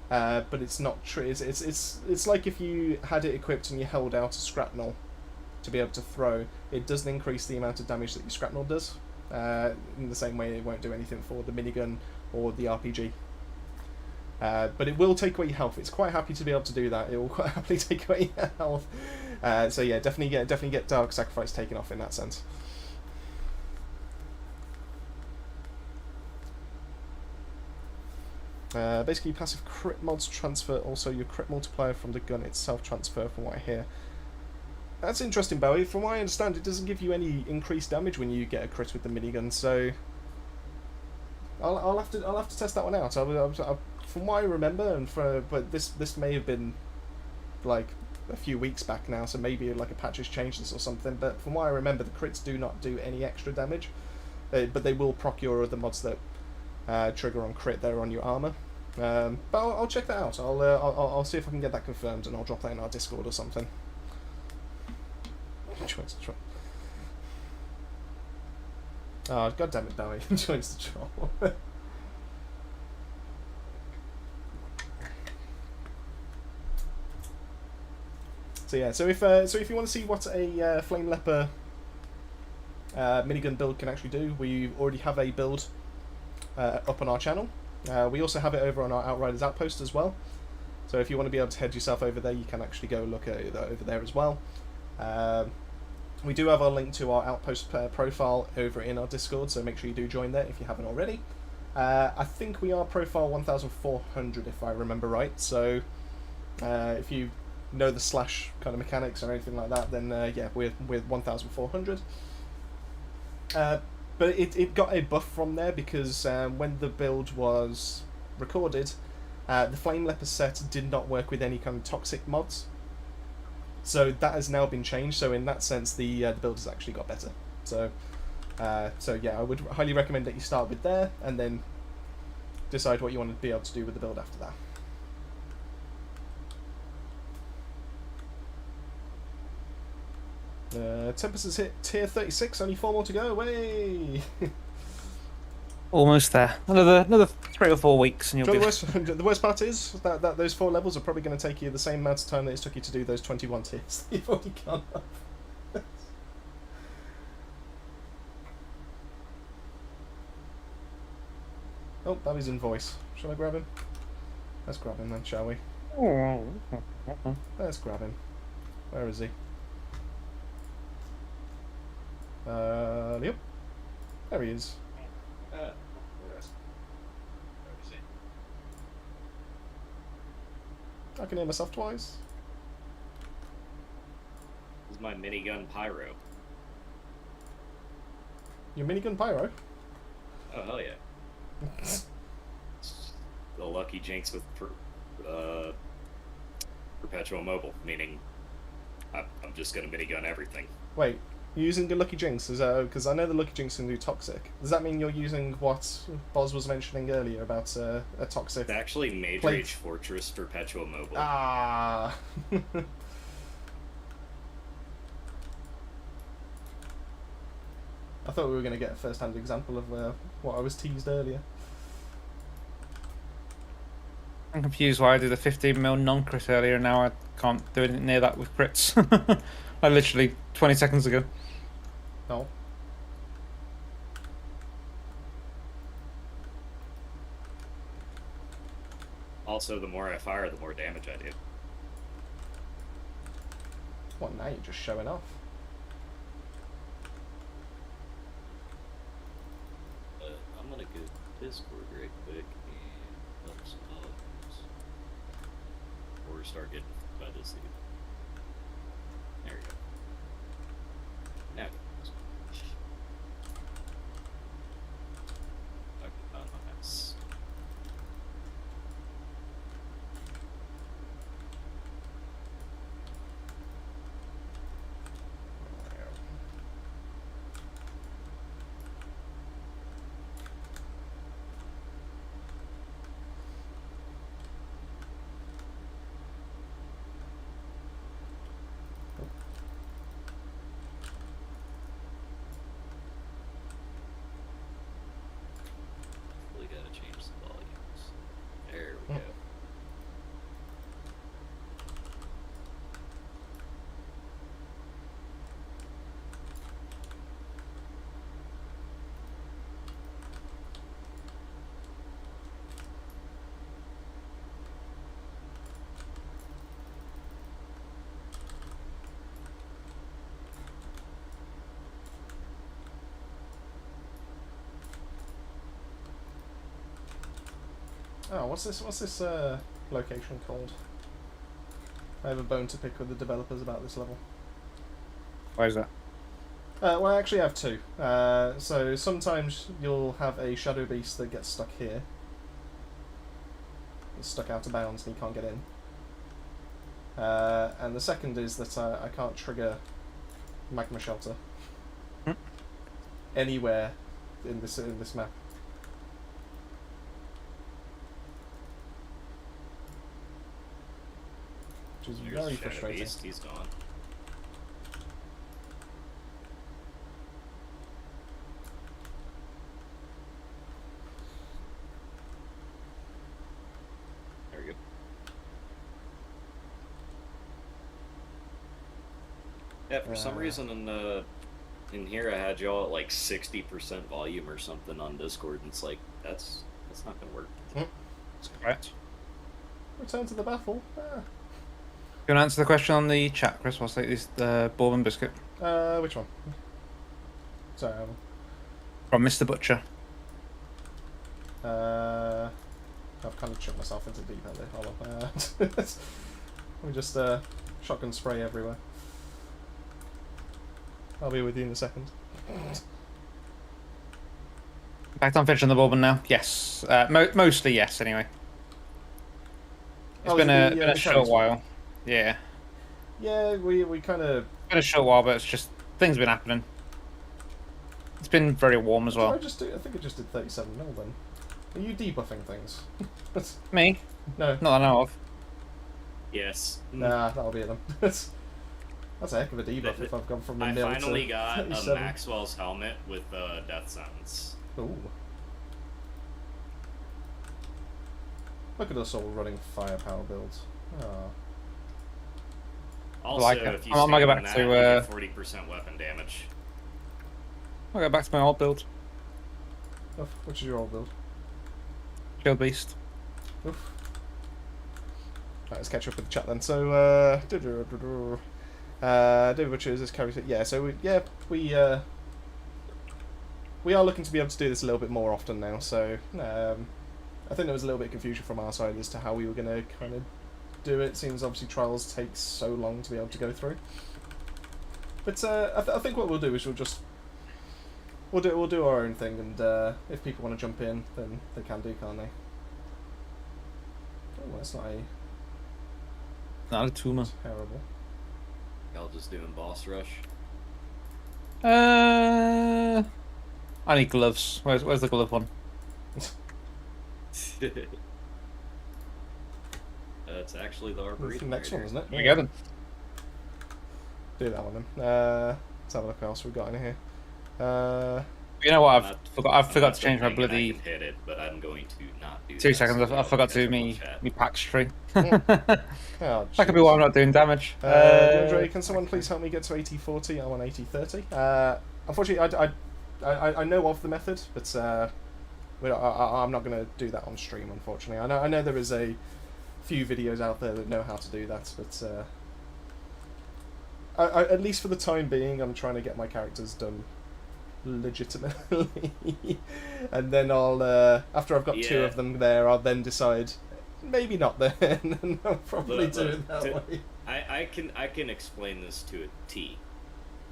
But it's not true. It's like if you had it equipped and you held out a Scrapnel to be able to throw. It doesn't increase the amount of damage that your Scrapnel does. In the same way, it won't do anything for the minigun or the RPG. But it will take away your health. It's quite happy to be able to do that. It will quite happily take away your health. So yeah, definitely get Dark Sacrifice taken off in that sense. Basically, passive crit mods transfer also your crit multiplier from the gun itself transfer, from what I hear. That's interesting, Bowie. From what I understand, it doesn't give you any increased damage when you get a crit with the minigun. So I'll have to test that one out. From what I remember, but this may have been like a few weeks back now, so maybe like a patch has changed this or something. But from what I remember, the crits do not do any extra damage, but they will proc your other mods that trigger on crit there on your armor. But I'll check that out. I'll see if I can get that confirmed, and I'll drop that in our Discord or something. Oh, god damn it, Bowie! Joins the troll. So yeah, so if you want to see what a Flame Leper minigun build can actually do, we already have a build up on our channel. We also have it over on our Outriders outpost as well. So if you want to be able to head yourself over there, you can actually go look at it over there as well. We do have our link to our outpost profile over in our Discord, so make sure you do join there if you haven't already. I think we are profile 1400 if I remember right, so if you know the slash kind of mechanics or anything like that, then yeah, we're 1400. But it got a buff from there because when the build was recorded, the Flame Leper set did not work with any kind of toxic mods. So that has now been changed, so in that sense the build has actually got better. So yeah, I would highly recommend that you start with there and then decide what you want to be able to do with the build after that. Tempest has hit tier 36, only 4 more to go. Way. Almost there. Another 3 or 4 weeks, and you'll be. The worst part is that those 4 levels are probably going to take you the same amount of time that it took you to do those 21 tiers that you've already gone up. Oh, Babby's in voice. Shall I grab him? Let's grab him then, shall we? Let's grab him. Where is he? Yep. There he is. Where is he? I can hear myself twice. This is my minigun pyro. Your minigun pyro? Oh, hell yeah. The lucky jinx with perpetual mobile, meaning I'm just gonna minigun everything. Wait, you're using the Lucky Jinx? Because I know the Lucky Jinx can do toxic. Does that mean you're using what Boz was mentioning earlier about a toxic? It's actually Mage plate? Rage Fortress perpetual mobile. Ah. I thought we were going to get a first-hand example of what I was teased earlier. I'm confused why I did the 15mm non-crit earlier and now I can't do anything near that with crits. I literally 20 seconds ago. No. Also, the more I fire, the more damage I do. What, now you're just showing off? I'm gonna go Discord right quick and let some dogs. Or start getting by this thing. There we go. Now get this. Okay, my mess. We gotta change the volumes. There we go. Oh, what's this location called? I have a bone to pick with the developers about this level. Why is that? Well, I actually have two. So sometimes you'll have a shadow beast that gets stuck here. It's stuck out of bounds and he can't get in. And the second is that I can't trigger magma shelter anywhere in this map. Which is There's very Shadow frustrating. Beast, he's gone. There we go. Yeah, for some reason in here I had y'all at like 60% volume or something on Discord, and it's like that's not gonna work. That's correct. Return to the baffle. Ah. You want to answer the question on the chat, Chris? I'll take this the bourbon biscuit Which one? Sorry, from Mr. Butcher. I've kind of tripped myself into deep end there. Hold on. Let me just shotgun spray everywhere. I'll be with you in a second. Back on finishing the bourbon now. Yes, mostly yes. Anyway, it's been a short while. Yeah. Yeah, we kind of. Been a short while, but it's just things have been happening. It's been very warm as well. I think I just did 37 mil then. Are you debuffing things? Me? No. Not that I know of. Yes. Nah, that'll be them. That's a heck of a debuff if I've gone from a I mil finally to got 37. a Maxwell's helmet with death sentence. Ooh. Look at us all running firepower builds. Oh. Also, like it. if you I might stand go back on that, to, you get 40% weapon damage. I'll go back to my old build. Which is your old build? Kill Beast. Oof. Right, let's catch up with the chat then. So, David Butcher is this character. Yeah, so we are looking to be able to do this a little bit more often now. So, I think there was a little bit of confusion from our side as to how we were going to kind of do it. Seems obviously trials take so long to be able to go through. But I think what we'll do is we'll do our own thing, and if people want to jump in, then they can do, can't they? Oh, that's not Not a tumor. terrible. Y'all just doing boss rush? I need gloves. Where's the glove one? That's actually the That's Arboretum. the next one, isn't it? We get them. Do that one then. Let's have a look what else we've got in here. You know what? I'm I forgot not to change my thinking I bloody. can hit it, but I'm going to not do 2 that, seconds. so I forgot to do catch up me on chat. me pax tree. Oh, That could be jeez. why I'm not doing damage. Andre, can someone please help me get to 8040? I'm on 8030. Unfortunately, I know of the method, but I'm not going to do that on stream. Unfortunately, I know there is a few videos out there that know how to do that, but at least for the time being, I'm trying to get my characters done legitimately, and then I'll after I've got 2 of them there, I'll then decide maybe not then, and I'll probably do it that way. I can explain this to a T,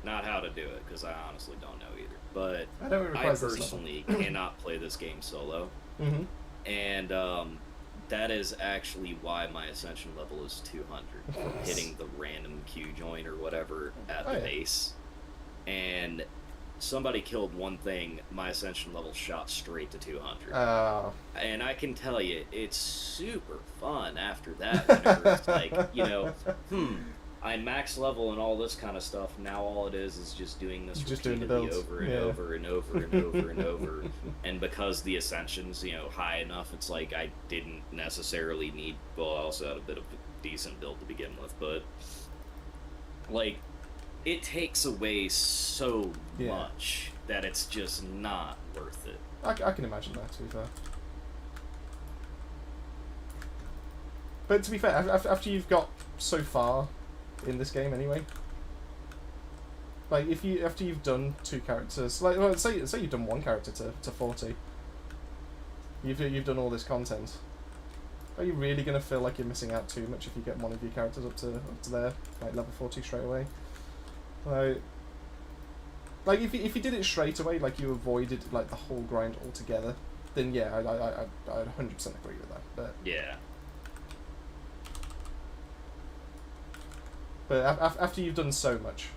not how to do it, because I honestly don't know either. But I know it I requires this personally cannot play this game solo, level. and that is actually why my ascension level is 200 from hitting the random Q joint or whatever at the yeah. base. And somebody killed one thing, my ascension level shot straight to 200. And I can tell you, it's super fun after that. Whenever it's like, I'm max level and all this kind of stuff. Now all it is just doing this Just doing the repeatedly builds. over and Yeah. over and over and over and over. And because the ascension's high enough, it's like I didn't necessarily need. Well, I also had a bit of a decent build to begin with, but like it takes away so much that it's just not worth it. I can imagine that, to be fair. But to be fair, after you've got so far in this game anyway, like after you've done 2 characters, like well, say you've done 1 character to 40, you've done all this content. Are you really gonna feel like you're missing out too much if you get one of your characters up to there, like level 40 straight away? Like if you did it straight away, like you avoided like the whole grind altogether, then yeah, I'd 100% agree with that. But yeah. But after you've done so much,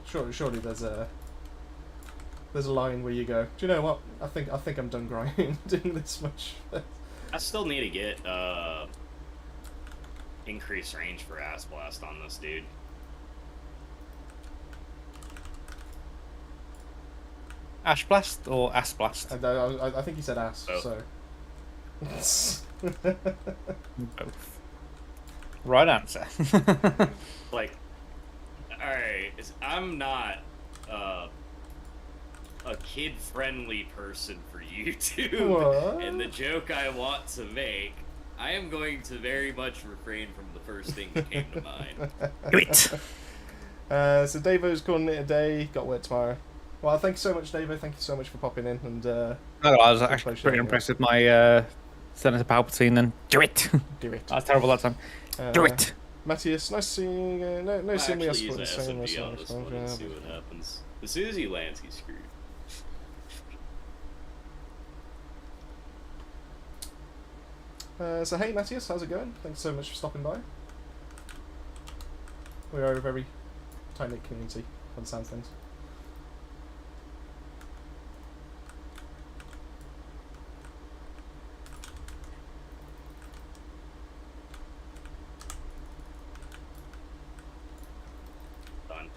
surely there's a line where you go, do you know what? I think I'm done grinding this much. I still need to get increased range for Ass Blast on this dude. Ash Blast or Ass Blast? I think he said ass. Both. So. Both. Right answer. Like, alright, I'm not a kid-friendly person for YouTube. What? And the joke I want to make, I am going to very much refrain from the first thing that came to mind. Do it. So Davo's calling it a day. Got work tomorrow. Well, thank you so much, Davo. Thank you so much for popping in. And I was actually pretty impressed with my Senator Palpatine. Then do it. do it. I was terrible that time. Do it. Matthias, nice seeing. No seeing me. I'll actually use an SMG on this one and see what happens. As soon as he lands, he's screwed. So hey, Matthias, how's it going? Thanks so much for stopping by. We are a very tight-knit community, by the sound of things. Done.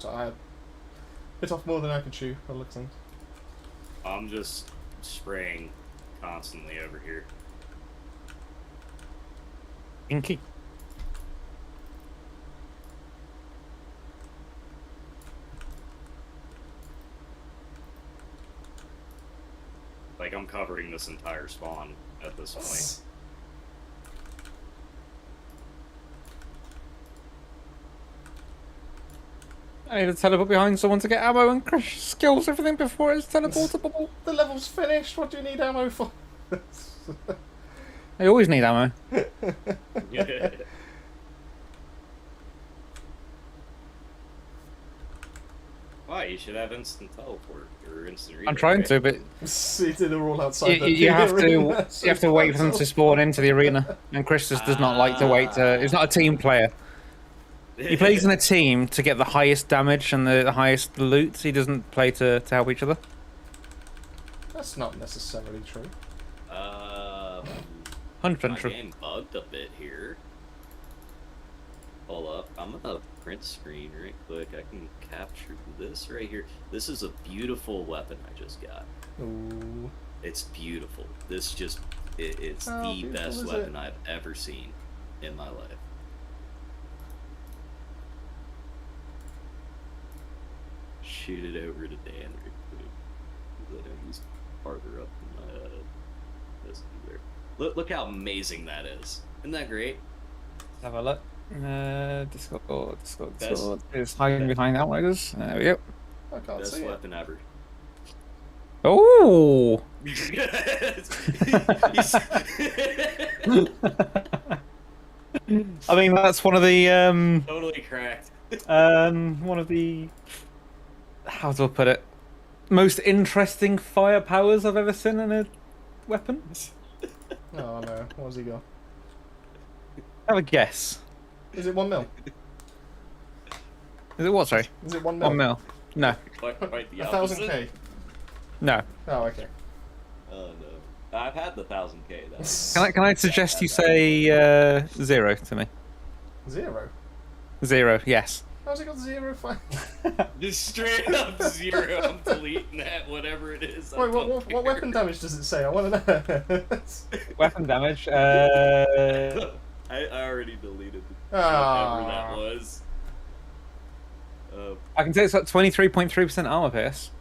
I bit off more than I could chew. By the looks of things. I'm just spraying constantly over here. Inky. Like, I'm covering this entire spawn at this point. I need to teleport behind someone to get ammo and crush skills everything before it's teleportable. The level's finished. What do you need ammo for? I always need ammo. Why? You should have instant teleport or instant reload. I'm trying to, but They're all outside. you have to you have to wait for them to spawn into the arena, and Chris just does not like to wait. He's not a team player. He plays in a team to get the highest damage and the highest loot. He doesn't play to help each other. That's not necessarily true. 100% My true. game bugged a bit here. Hold up, I'm gonna print screen right quick. I can capture this right here. This is a beautiful weapon I just got. Ooh. It's beautiful. This just, it's How the beautiful best is weapon it? I've ever seen in my life. Shoot it over to Dan right quick. I know he's farther up than this there. Look how amazing that is. Isn't that great? Let's have a look. Discord. Best- It's hiding behind Outriders. There we go. I can't Best see it. weapon ever. Oh! I mean, that's one of the Totally cracked. one of the, how do I put it, most interesting fire powers I've ever seen in a weapon. Oh no, what has he got? Have a guess. Is it 1 mil? Is it what? Sorry, Is it 1 mil? 1 mil. No, Quite the 1,000k. no. Oh, okay. Oh no, I've had the 1000k though. Can I suggest you say 0 to me? 0? 0. Yes. How's it got 0? Just straight up 0. I'm deleting that, whatever it is. I Wait, don't what care. weapon damage does it say? I want to know. Weapon damage. I already deleted whatever Ah. that was. I can say it's got 23.3% armor pierce.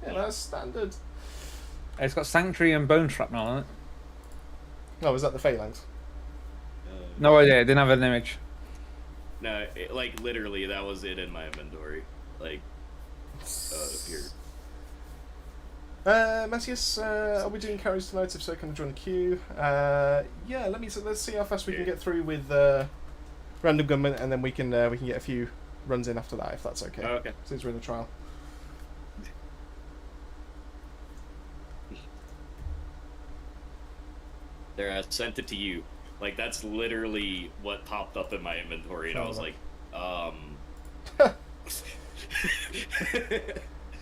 Yeah, that's standard. It's got Sanctuary and Bone Shrapnel on it. Oh, was that the phalanx? No idea, it didn't have an image. No, like literally, that was it in my inventory. Like, here. Matthias, are we doing carries tonight? If so, can I join the queue? Yeah, let's see how fast we can get through with random gunman, and then we can get a few runs in after that, if that's okay. Okay. Since we're in the trial. There, I sent it to you. Like, that's literally what popped up in my inventory, and I was like, I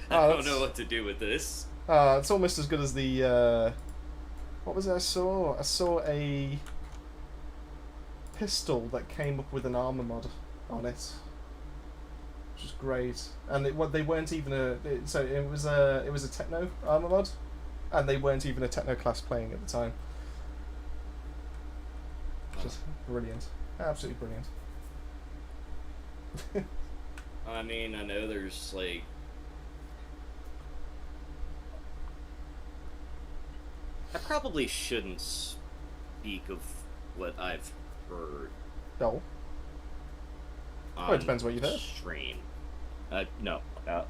don't know what to do with this. It's almost as good as the what was it I saw? I saw a pistol that came up with an armor mod on it, which is great. And they weren't even so it was a techno armor mod, and they weren't even a techno class playing at the time. Just brilliant, absolutely brilliant. I mean, I know there's like, I probably shouldn't speak of what I've heard. No. Well, it depends what you've heard. Stream. No. We'll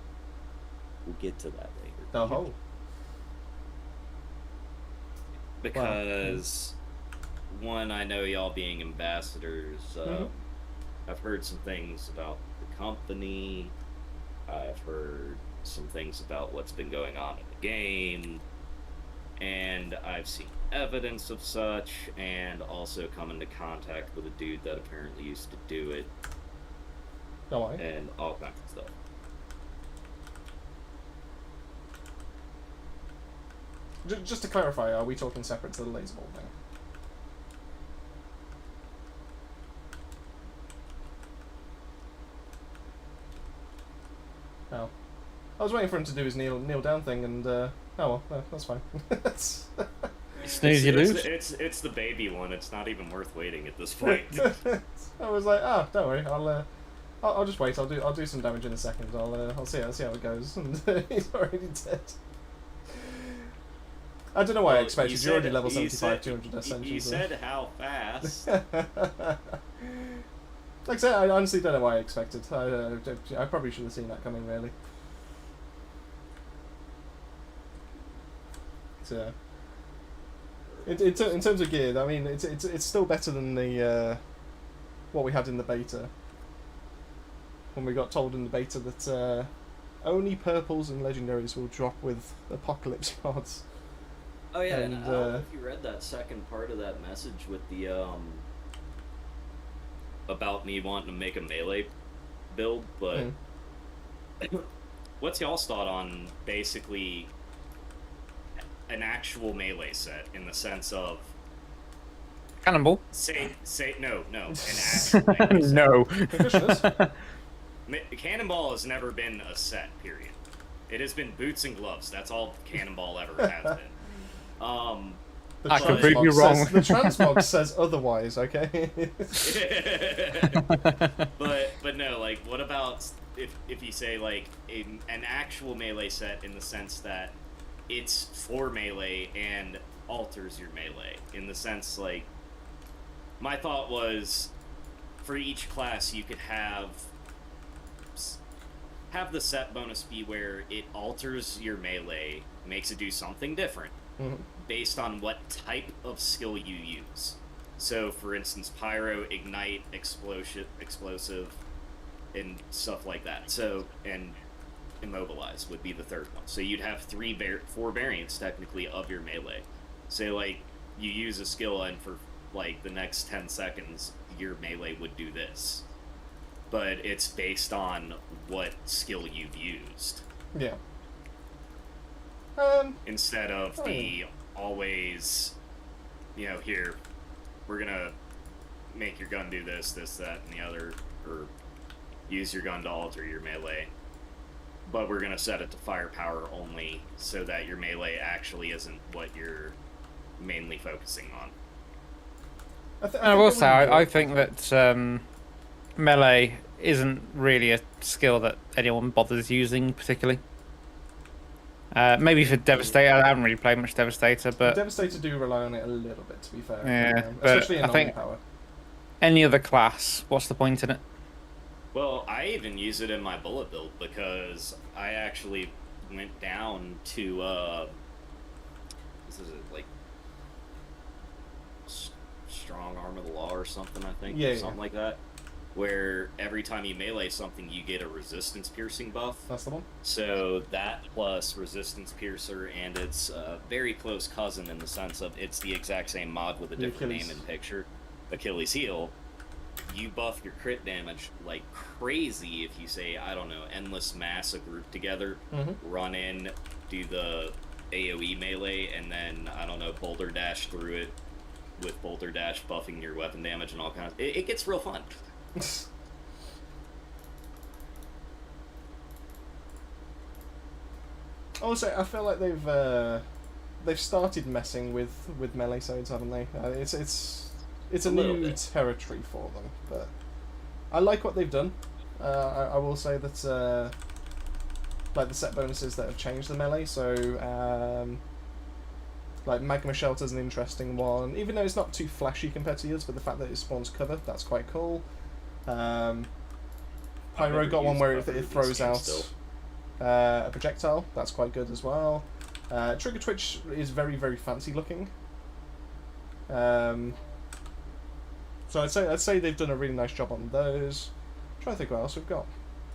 get to that later. Oh. Because one, I know y'all being ambassadors. I've heard some things about the company. I've heard some things about what's been going on in the game. And I've seen evidence of such, and also come into contact with a dude that apparently used to do it. Oh, I. And all kinds of stuff. Just to clarify, are we talking separate to the laser ball thing? I was waiting for him to do his kneel down thing, and oh well, that's fine. Snooze, you lose. It's the baby one. It's not even worth waiting at this point. I was like, oh, don't worry, I'll just wait. I'll do some damage in a second. I'll see how it goes. And he's already dead. I don't know why I expected. You're already level 75, 200 essentials. You said how fast. Like I said, I honestly don't know why I expected. I probably should have seen that coming, really. So, in terms of gear, I mean, it's still better than the what we had in the beta. When we got told in the beta that only purples and legendaries will drop with apocalypse mods. Oh yeah, and I don't know if you read that second part of that message with the about me wanting to make a melee build, but what's y'all's thought on basically an actual melee set in the sense of Cannonball? no, an actual melee set. No. Cannonball has never been a set, period. It has been boots and gloves. That's all Cannonball ever has been. I could prove you wrong. The transmog says otherwise, okay? but no, like, what about if you say, like, an actual melee set in the sense that it's for melee and alters your melee, in the sense, like, my thought was, for each class you could have the set bonus be where it alters your melee, makes it do something different, based on what type of skill you use. So, for instance, pyro, ignite, explosive, and stuff like that. So, and immobilize would be the third one. So you'd have four variants technically of your melee. Say, like, you use a skill and for like the next 10 seconds your melee would do this, but it's based on what skill you've used. Yeah. Instead of always, here, we're gonna make your gun do this, that, and the other, or use your gun to alter your melee, but we're gonna set it to firepower only so that your melee actually isn't what you're mainly focusing on. I will say, I think that melee isn't really a skill that anyone bothers using particularly. Maybe for Devastator, I haven't really played much Devastator, but Devastator do rely on it a little bit, to be fair. Yeah, especially in I think power. Any other class, what's the point in it? Well, I even use it in my bullet build because I actually went down to this is like strong arm of the law or something, I think, something like that, where every time you melee something, you get a resistance piercing buff. That's the one. So that plus resistance piercer, and it's a very close cousin in the sense of it's the exact same mod with a different name and picture, Achilles heel. You buff your crit damage like crazy if you say, I don't know, endless mass a group together, run in, do the AoE melee, and then, I don't know, boulder dash through it with boulder dash buffing your weapon damage and all kinds of... It gets real fun. Also, I feel like they've started messing with melee sides, haven't they? It's a new territory for them, but I like what they've done. I will say that like the set bonuses that have changed the melee, so like Magma Shelter's an interesting one, even though it's not too flashy compared to yours, but the fact that it spawns cover, that's quite cool. Pyro got one where it throws out a projectile, that's quite good as well. Trigger Twitch is very, very fancy looking. So I'd say they've done a really nice job on those. I'm trying to think what else we've got.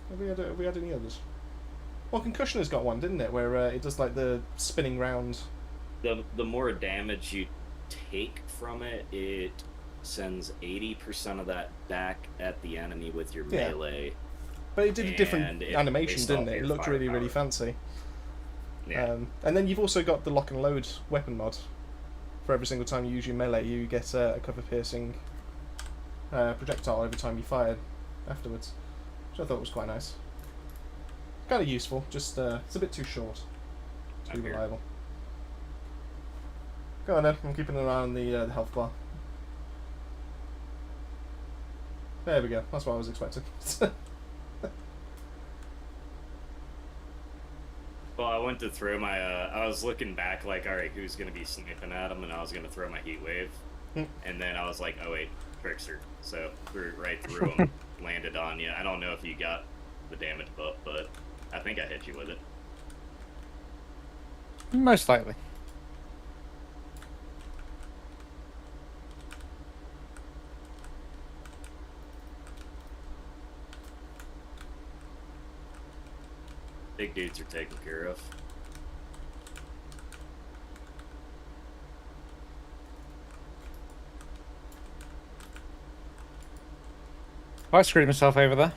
Have we had any others? Well, Concussioner's got one, didn't it? Where it does like the spinning round. The more damage you take from it, it sends 80% of that back at the enemy with your melee. But it did a different animation, didn't it? It looked really, really fancy. Yeah. And then you've also got the lock and load weapon mod. For every single time you use your melee, you get a cover piercing projectile every time you fired afterwards, which I thought was quite nice. kind of useful. Just it's a bit too short to be Okay. reliable. Go on then. I'm keeping an eye on the health bar. There we go. That's what I was expecting. Well, I went to throw my. I was looking back, like, all right, who's gonna be sniping at him, and I was gonna throw my heat wave, and then I was like, oh wait, trickster. So threw right through him, landed on you. I don't know if you got the damage buff, but I think I hit you with it. Most likely. Big dudes are taken care of. I screwed myself over there.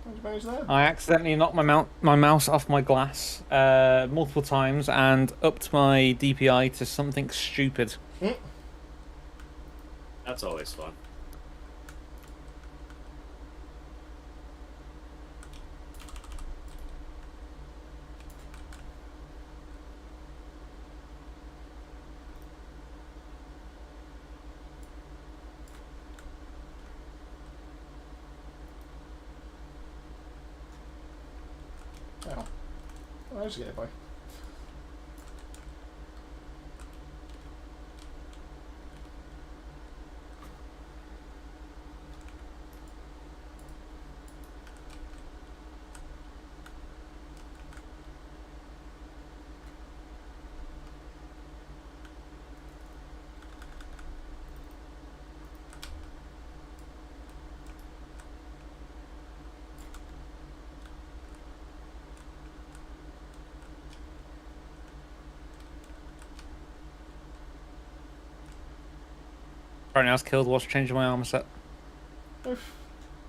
How'd you manage that? I accidentally knocked my mouse off my glass multiple times and upped my DPI to something stupid. That's always fun. Oh. I just get it by. Apparently I was killed whilst changing my armor set. Oof.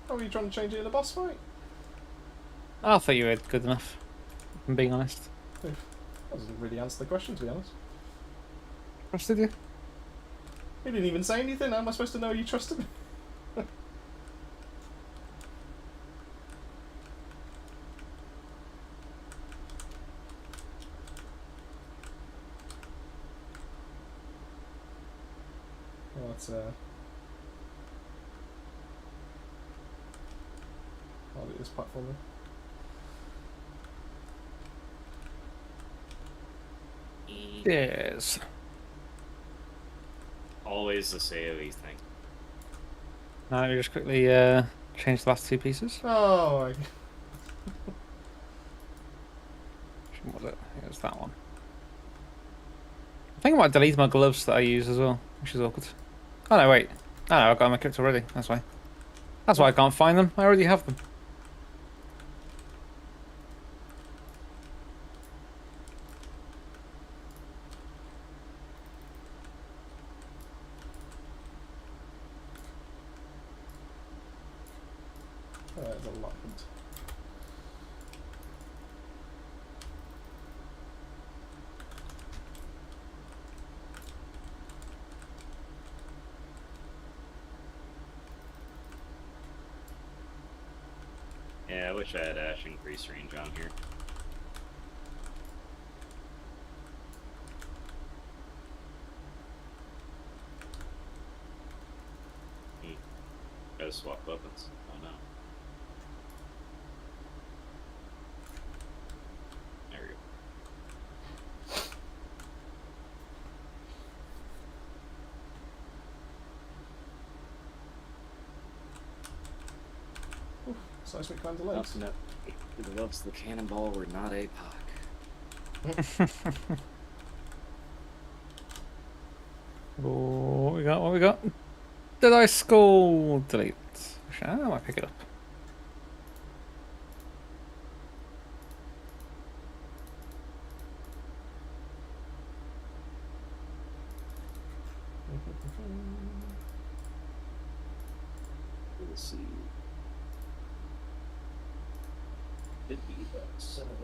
How are you trying to change it in a boss fight? I thought you were good enough, if I'm being honest. Oof. That doesn't really answer the question, to be honest. Trusted you? You didn't even say anything. How am I supposed to know you trusted me? Well, that's I'll do this platformer. Yes. Always the AoE thing. Now let me just quickly change the last two pieces. Oh, Which one was it? It was that one. I think I might delete my gloves that I use as well, which is awkward. Oh no, wait. Oh no, I've got them equipped already. That's why. That's why I can't find them. I already have them. there's allotment. Yeah, I wish I had Ash increase range on here. Gotta swap weapons. Oh no. There we go. Seismic Commander legs. No. The gloves of the cannonball were not APOC. Oh, what we got? What we got? Did I skull delete? I might pick it up. Let's see. Could be that son of a.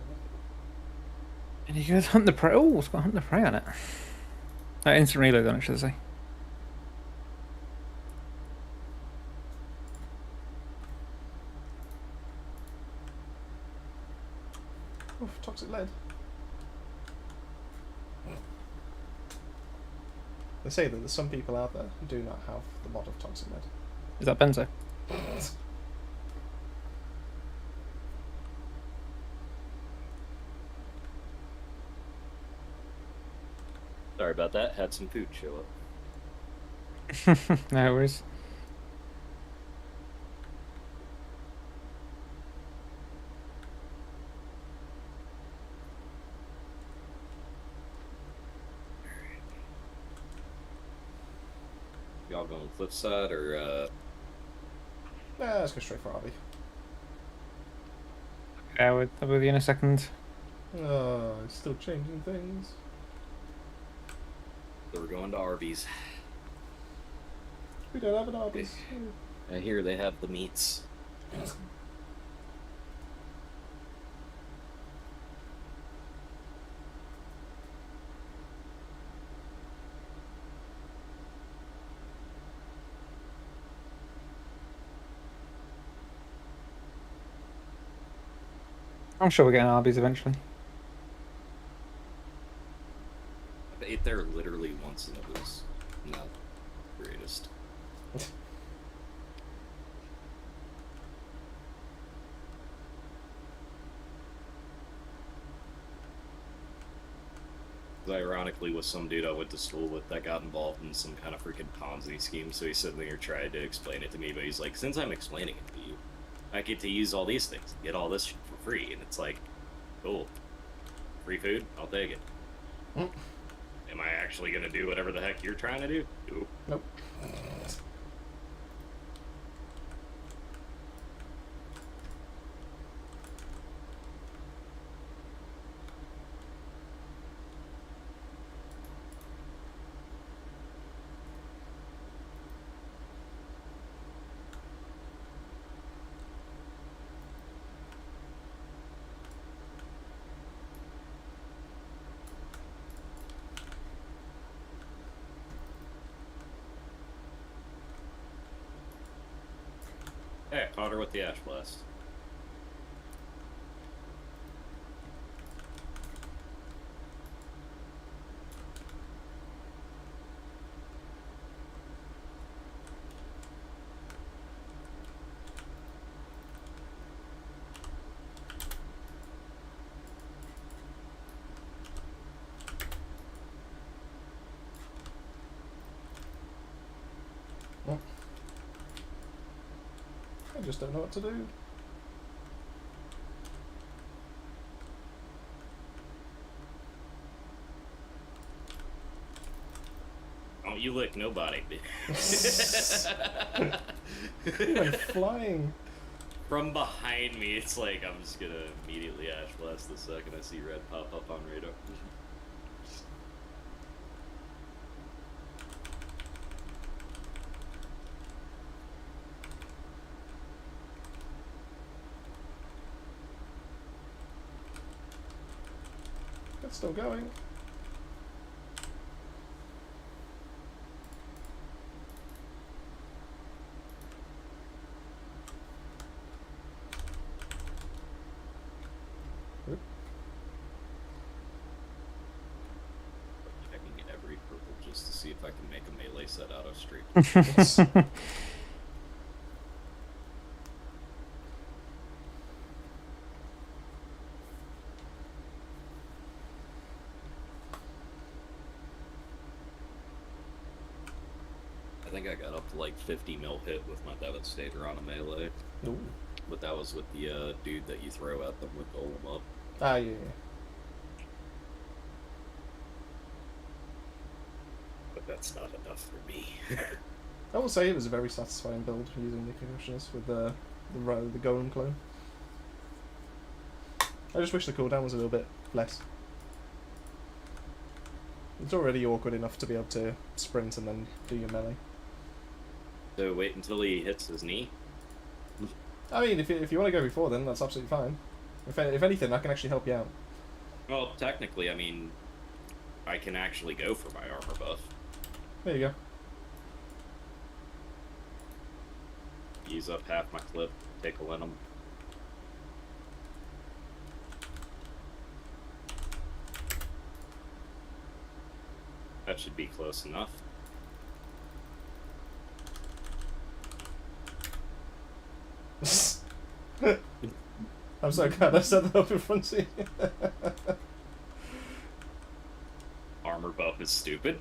And you go hunt the prey. Oh, it's got hunt the prey on it. Instant reload on it, should I say? med. They say that there's some people out there who do not have the mod of toxic med. Is that Benzo? Sorry about that. Had some food show up. No worries. Y'all going cliffside or Nah, let's go straight for RB. Yeah, I'll be with you in a second. Oh, it's still changing things. so we're going to Arby's. We don't have an Arby's. I hear they have the meats. I'm sure we're getting Arby's eventually. I've ate there literally once and it was not the greatest. Ironically, with some dude I went to school with that got involved in some kind of freaking Ponzi scheme, so he's sitting there trying to explain it to me, but he's like, since I'm explaining it to you, I get to use all these things, get all this shit for free, and it's like, cool. Free food? I'll take it. Mm. Am I actually gonna do whatever the heck you're trying to do? Nope. Nope. Hey, I caught her with the Ash Blast. I just don't know what to do. Don't you lick nobody, He went flying. From behind me, it's like I'm just gonna immediately Ash Blast the second I see red pop up on radar. It's still going. Oop. I can get every purple just to see if I can make a melee set out of straight. I think I got up to like 50 mil hit with my Devastator on a melee, Ooh. but that was with the dude that you throw at them with Golem up. Ah, yeah. But that's not enough for me. I will say it was a very satisfying build using the concussionist with the Golem clone. I just wish the cooldown was a little bit less. It's already awkward enough to be able to sprint and then do your melee. So wait until he hits his knee. I mean, if you want to go before then, that's absolutely fine. If anything, I can actually help you out. Well, technically, I mean, I can actually go for my armor buff. There you go. Use up half my clip, take a Lenum. That should be close enough. I'm so glad I set that up in front of you. Armor buff is stupid.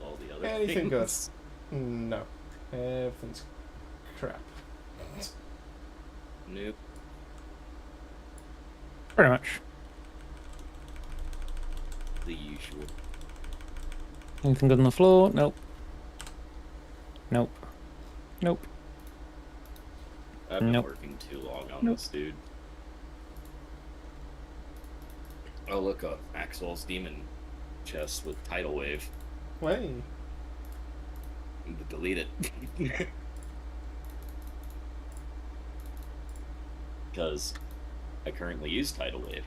all the other Anything good? things. No. Everything's crap. Nope. Pretty much. The usual. Anything good on the floor? Nope. Nope. Nope. I've been Nope. working too long on Nope. this dude. Oh, look up Maxwell's demon chest with tidal wave. Way. Need to delete it. Because I currently use tidal wave.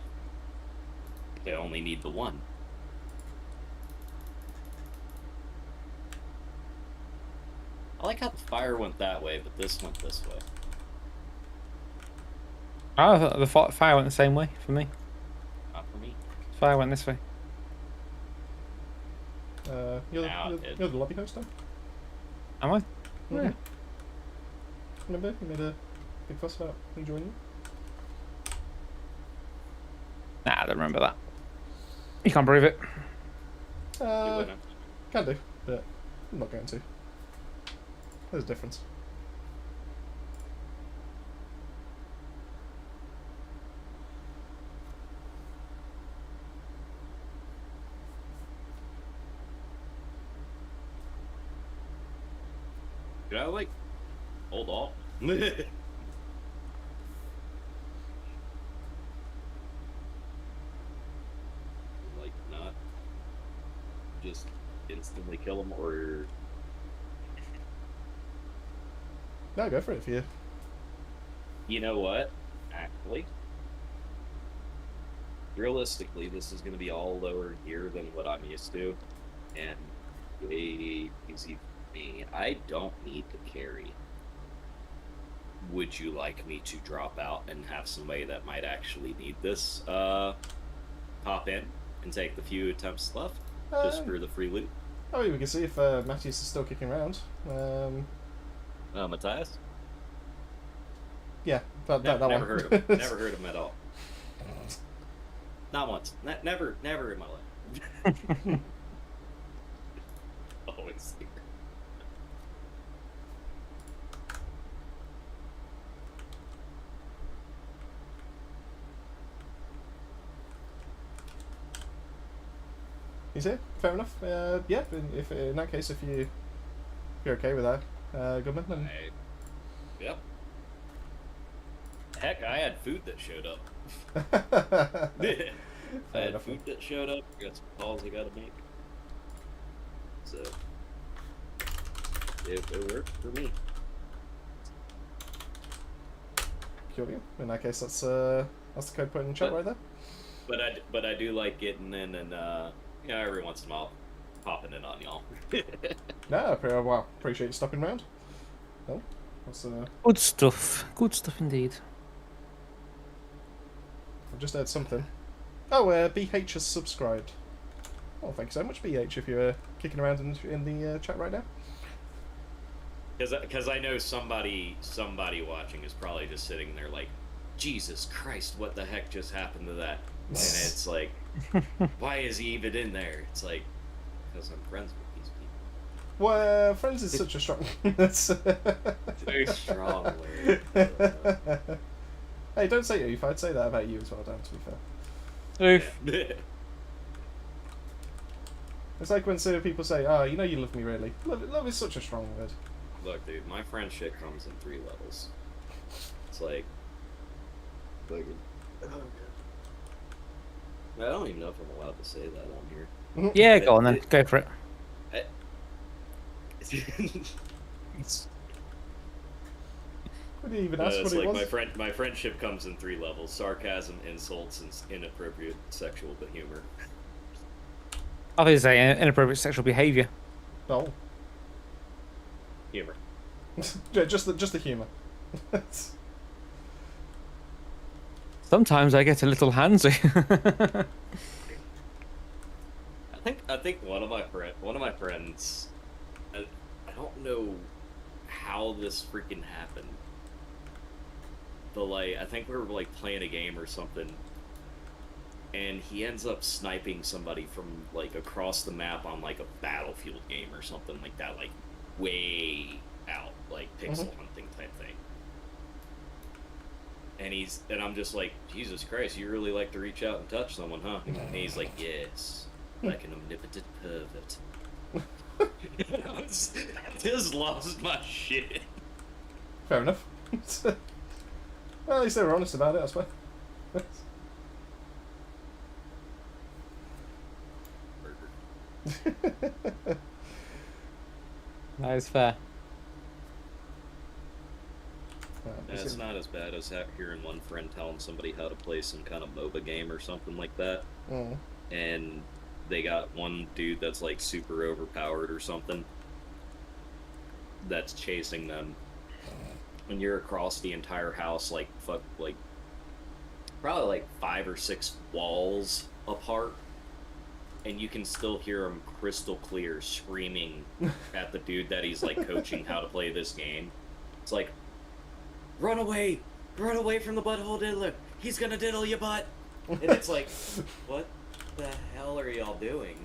I only need the one. I like how the fire went that way, but this went this way. I thought the fire went the same way for me. Not for me. Fire went this way. You're Now the, it- you're the lobby host, then? Am I? Mhm. Yeah. Remember, you made a big fuss about me joining. Nah, I don't remember that. You can't prove it. You wouldn't. Can do, but I'm not going to. There's a difference. Could I like hold off? Like not just instantly kill him, or No, go for it if you. you know what? Actually, realistically, this is going to be all lower gear than what I'm used to, and way easy for me. I don't need to carry. Would you like me to drop out and have somebody that might actually need this pop in and take the few attempts left just for the free loot? Oh, we can see if Matthias is still kicking around. Matthias? Yeah, that Never one. heard of him. Never heard of him at all. Not once. Never in my life. Always. You see? Fair enough. Yeah, if in that case, if you're okay with that, Goodman, then Yep. Heck, I had food that showed up. I Fair had enough. food that showed up. I got some calls I gotta make. So it worked for me. Cool. In that case, that's the code put in the chat right there. But I do like getting in and every once in a while popping in on y'all. No, well, appreciate you stopping round. Oh, that's Good stuff. Good stuff indeed. I've just heard something. Oh, BH has subscribed. Oh, thank you so much, BH, if you're kicking around in the chat right now. Because I know somebody watching is probably just sitting there like, Jesus Christ, what the heck just happened to that? And it's like, why is he even in there? It's like, because I'm friends with these people. Well, friends is such a strong. That's Very strong word. Hey, don't say oof. I'd say that about you as well, Dan, to be fair. Oof. It's like when people say, oh, you know you love me, really. Love is such a strong word. Look, dude, my friendship comes in 3 levels. It's like, I don't even know if I'm allowed to say that on here. Yeah, go on then. Go for it. Would you even ask what It's it like was? my friendship comes in 3 levels: sarcasm, insults, and inappropriate sexual humor. I was say inappropriate sexual behaviour. Oh. Humor. just the humour. Sometimes I get a little handsy. I think one of my friends. I don't know how this freaking happened. But like, I think we were like playing a game or something, and he ends up sniping somebody from like across the map on like a Battlefield game or something like that, like way out, like pixel hunting type thing. And I'm just like, Jesus Christ, you really like to reach out and touch someone, huh? And he's like, yes, like an omnipotent pervert. I just lost my shit. Fair enough. Well, at least they were honest about it, I suppose. That is fair. Yeah, it's not as bad as hearing one friend telling somebody how to play some kind of MOBA game or something like that. Mm. And they got one dude that's like super overpowered or something that's chasing them. And you're across the entire house, like probably like 5 or 6 walls apart, and you can still hear him crystal clear screaming at the dude that he's like coaching how to play this game. It's like, run away from the butthole diddler, he's gonna diddle your butt. And it's like, what the hell are y'all doing?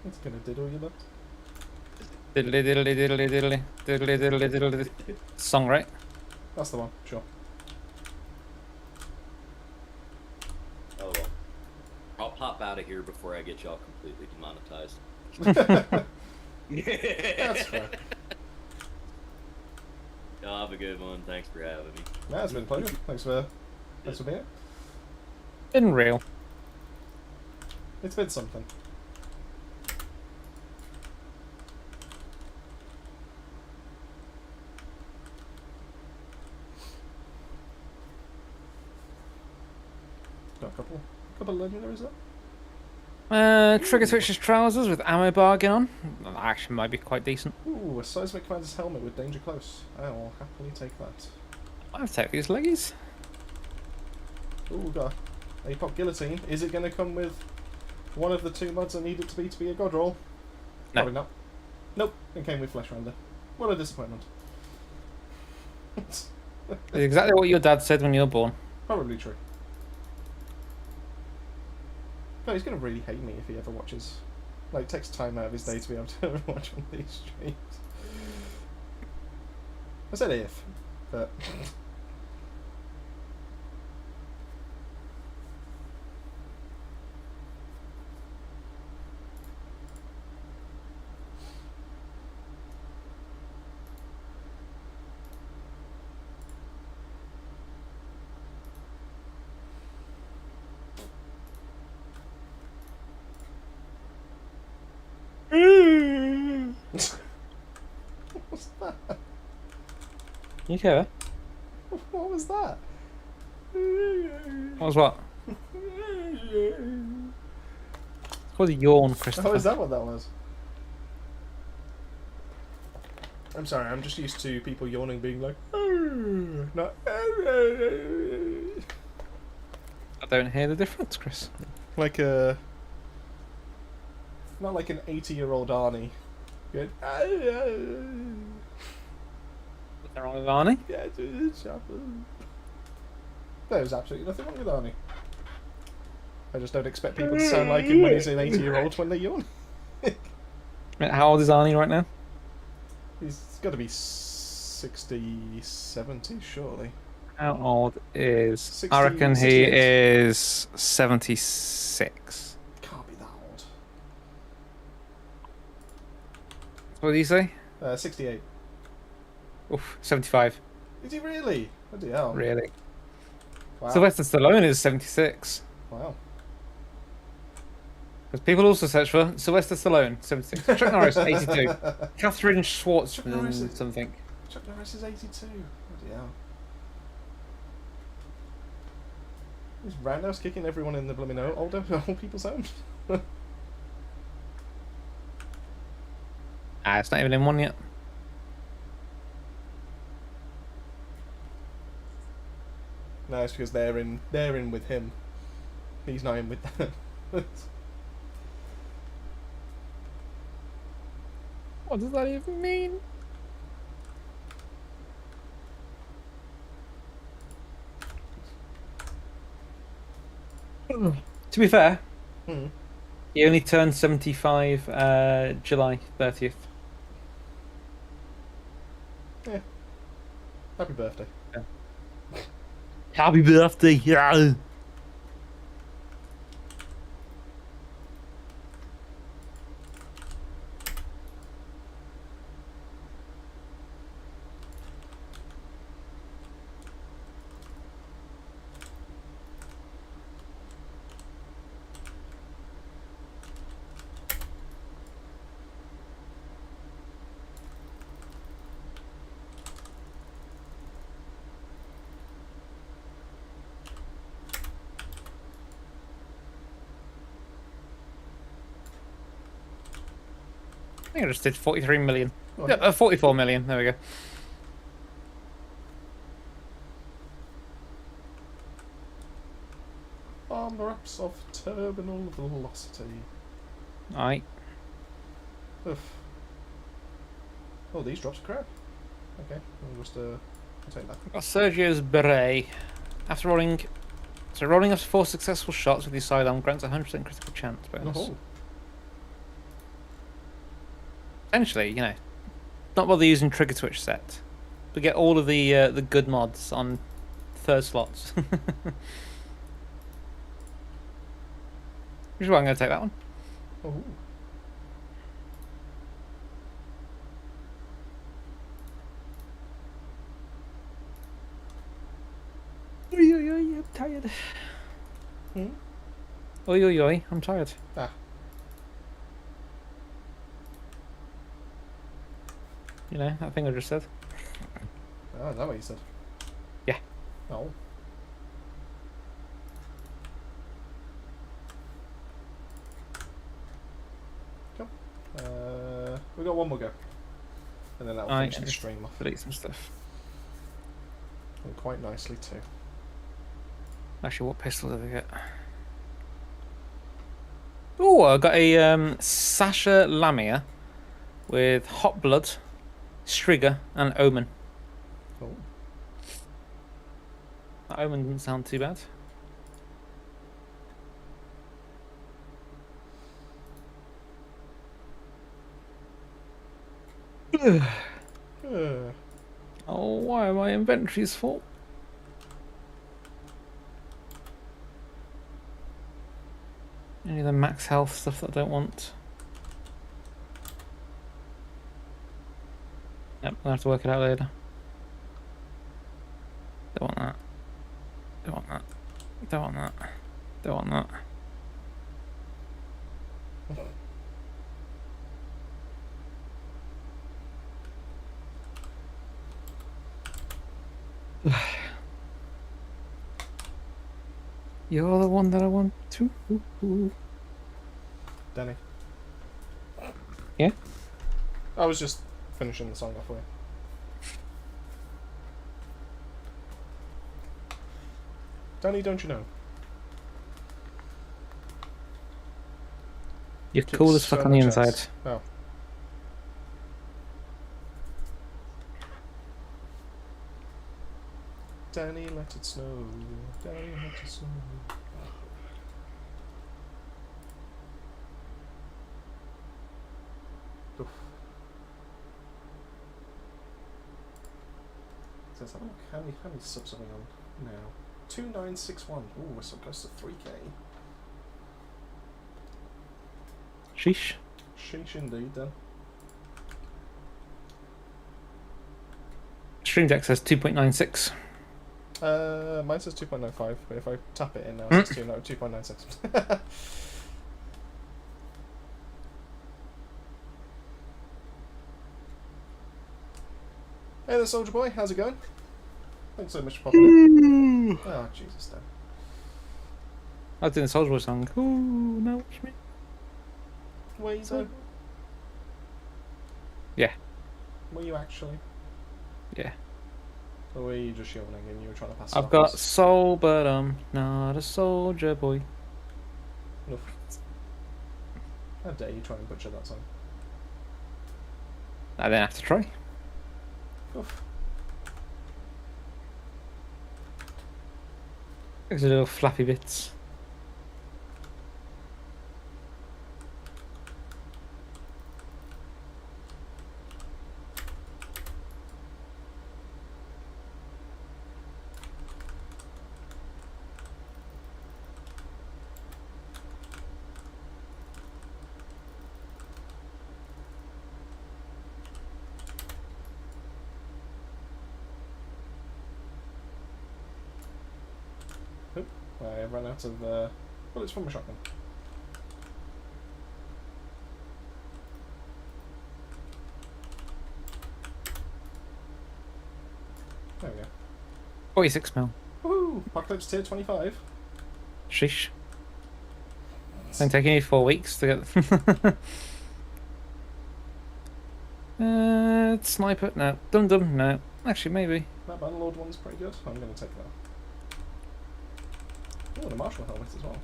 It's gonna diddle your butt. Diddly diddly diddly diddly diddly diddly diddly. Song, right? That's the one, sure. Oh well. I'll pop out of here before I get y'all completely demonetized. That's fair. Y'all have a good one. Thanks for having me. Yeah, it's been a pleasure. Thanks for being here. In real. It's been something. Got a couple legendaries there. Trigger Switch's trousers with ammo bargain on. That actually might be quite decent. Ooh, a seismic commander's helmet with danger close. I will happily take that. I'll take these leggies. Ooh, got a pop guillotine. Is it going to come with one of the 2 mods I need it to be a god roll? No. Probably not. Nope, it came with flesh rounder. What a disappointment. It's exactly what your dad said when you were born. Probably true. No, he's going to really hate me if he ever watches. Like, takes time out of his day to be able to watch one of these streams. I said if, but... What's that? You care? What was that? What was what? It's called a yawn, Christopher. Oh, is that what that was? I'm sorry, I'm just used to people yawning being like, not. I don't hear the difference, Chris. Like a. Not like an 80-year-old Arnie. Good. What's wrong with Arnie? Yeah, there's absolutely nothing wrong with Arnie. I just don't expect people to sound like him when he's an 80-year-old when they yawn. How old is Arnie right now? He's got to be 60, 70, surely. How old is... 60, I reckon he 68. is 76. Can't be that old. What do you say? 68. Oof, 75. Is he really? Bloody hell. Really? Wow. Sylvester Stallone is 76. Wow. Because people also search for Sylvester Stallone, 76. Chuck Norris, 82. Catherine Schwartzman, something. Chuck Norris is 82. Bloody hell. Is Roundhouse kicking everyone in the blooming old people's homes? It's not even in one yet. No, it's because they're in with him. He's not in with them. What does that even mean? To be fair, Hmm. he only turned 75 July 30th. Yeah. Happy birthday. Happy birthday! Yeah. I think I just did 43 million. Oh, Yeah, 44 million. There we go. Armor ups of terminal velocity. Alright. Oof. Oh, these drops are crap. Okay, I'll just I'll take that. Got Sergio's beret. After rolling, rolling after 4 successful shots with your sidearm grants 100% critical chance bonus. Oh. Essentially, you know, not bother using trigger twitch set, but get all of the good mods on third slots. Which is why I'm going to take that one. Oh. Oi, oi, oi, I'm tired. Hmm? Oi, oi, oi, I'm tired. Ah. You know, that thing I just said. Ah, is that what you said? Yeah. Oh. Cool. We got one more go. And then that'll finish the just stream off. delete some stuff. And quite nicely too. Actually, what pistol did I get? Oh, I got a Sasha Lamia with Hot Blood, Strigger, and Omen. Oh. That Omen didn't sound too bad. Oh, why are my inventories full? Any of the max health stuff that I don't want. Yep, I'll have to work it out later. Don't want that. Don't want that. Don't want that. Don't want that. You're the one that I want to. Danny. Yeah? I was just finishing the song off for you. Danny, don't you know? You're cool as fuck on the inside. Oh. Danny, let it snow. Danny, let it snow. Oof. So let's have a look. How many subs are we on now? 2961. Ooh, we're so close to 3k. Sheesh. Sheesh indeed then. Stream Deck says 2.96. Mine says 2.95, but if I tap it in now, it says 2.96. Hey there, Soldier Boy, how's it going? Thanks so much for popping in. Oh, Jesus, Dan. I was doing the Soldier Boy song. Ooh, no, it's me. Were you though? Yeah. Were you actually? Yeah. Or were you just yawning and you were trying to pass it I've off got as- soul, but I'm not a soldier boy. Oof. How dare you try and butcher that song? I didn't have to try. Oof. Those little flappy bits. I ran out of bullets from my shotgun. There we go. 46 mil. Woohoo! Apocalypse tier 25. Sheesh. It's been taking you 4 weeks to get. Sniper? No. Dum dum? No. Actually, maybe. That Bannerlord one's pretty good. I'm going to take that. Oh, and a Marshall helmet as well.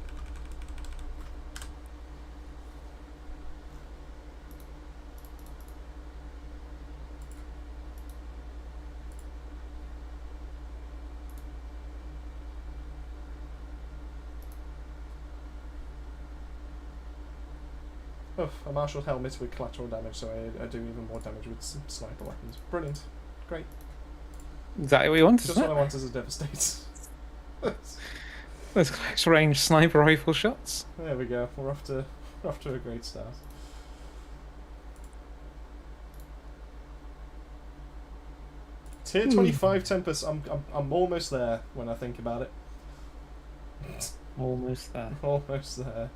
Oh, a Marshall helmet with collateral damage, so I do even more damage with some sniper weapons. Brilliant. Great. Exactly what you want, Just isn't what I it? want as a Devastator. Those close range sniper rifle shots. There we go. We're off to a great start. Tier 25 Tempest. I'm almost there when I think about it. Almost there. Almost there.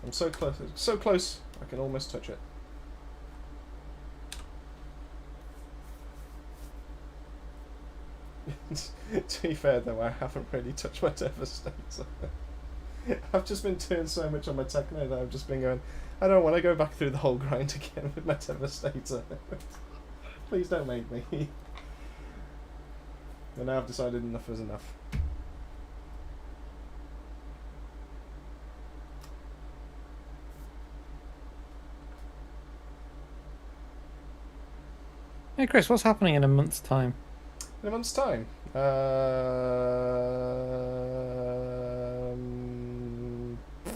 I'm so close. So close. I can almost touch it. To be fair though, I haven't really touched my Devastator. I've just been doing so much on my Techno that I've just been going, I don't want to go back through the whole grind again with my Devastator. Please don't make me. And now I've decided enough is enough. Hey Chris, what's happening in a month's time? In a month's time.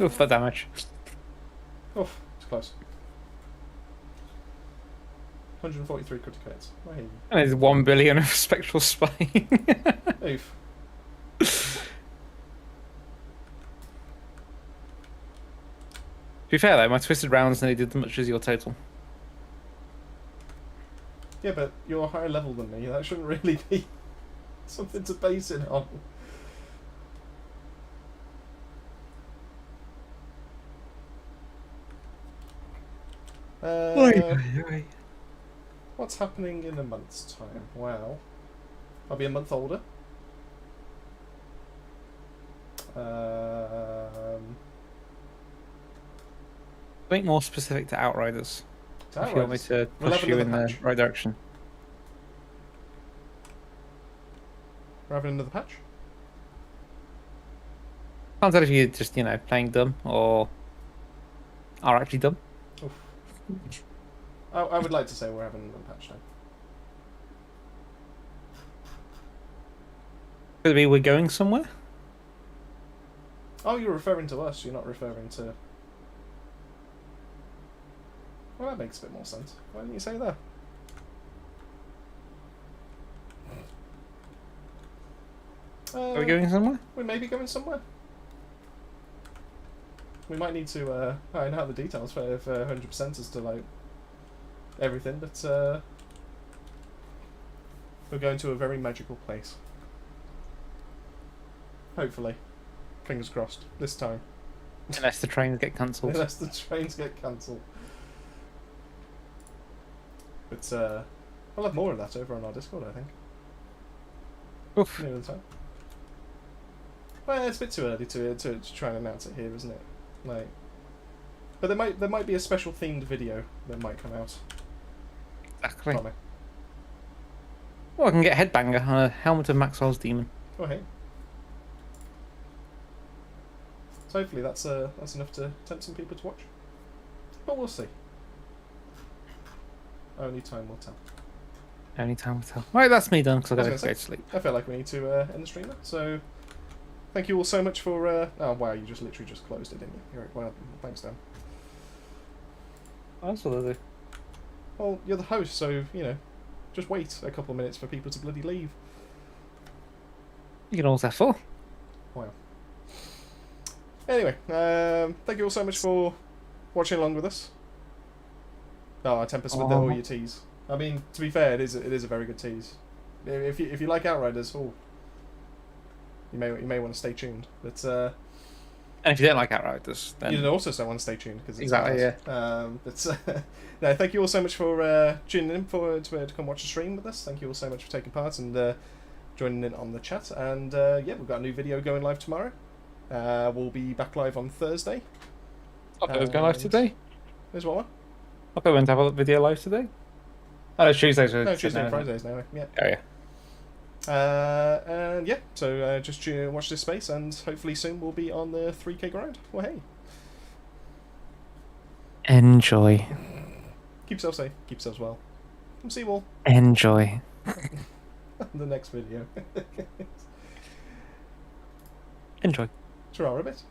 Oof, that damage. Oof, it's close. 143 critical hits. And there's 1 billion of spectral spine. Oof. To be fair though, my twisted rounds nearly did as much as your total. Yeah, but you're a higher level than me. That shouldn't really be something to base it on. What's happening in a month's time? Wow. I'll be a month older. Think more specific to Outriders. To If you want me Outriders. to We'll push have you in another the patch. right direction. We're having another patch? Can't tell if you're just, playing dumb or are actually dumb. Oof. I would like to say we're having another patch now. Could it be we're going somewhere? Oh, you're referring to us. You're not referring to... Well, that makes a bit more sense. Why didn't you say that? Are we going somewhere? We may be going somewhere. We might need to iron out the details for 100% as to like everything, but we're going to a very magical place. Hopefully, fingers crossed this time. Unless the trains get cancelled. Unless the trains get cancelled. But we'll have more of that over on our Discord, I think. Oof. Near the time. Well, it's a bit too early to try and announce it here, isn't it? Like, but there might be a special themed video that might come out. Exactly. From it. Well, I can get Headbanger on a Helmet of Maxwell's Demon. Oh hey. So hopefully that's enough to tempt some people to watch. But we'll see. Only time will tell. Only time will tell. Right, that's me done because I I gotta was go gonna to say, sleep. I feel like we need to end the stream now. So thank you all so much for. Oh wow, you just literally just closed it, didn't you? You're right. Well, thanks, Dan. That's what I do. Well, you're the host, so you know, just wait a couple of minutes for people to bloody leave. You can always have full. Wow. Anyway, thank you all so much for watching along with us. Oh, I temper with all your teas. I mean, to be fair, it is a very good tease. If you like Outriders, oh, you may want to stay tuned. But And if you don't like Outriders, then you also want to stay tuned because exactly, yeah. But no, thank you all so much for tuning in to come watch the stream with us. Thank you all so much for taking part and joining in on the chat. And yeah, we've got a new video going live tomorrow. We'll be back live on Thursday. Okay, let's go live today. There's what? Okay, we're going to have a video live today. Oh, it's Tuesdays. No, Tuesday and Fridays now. Yeah. Oh yeah. And yeah, so just watch this space, and hopefully soon we'll be on the 3K grind. Well, hey. Enjoy. Keep yourself safe. Keep yourselves well. We'll see you all Enjoy. in the next video. Enjoy. Ta-ra a bit.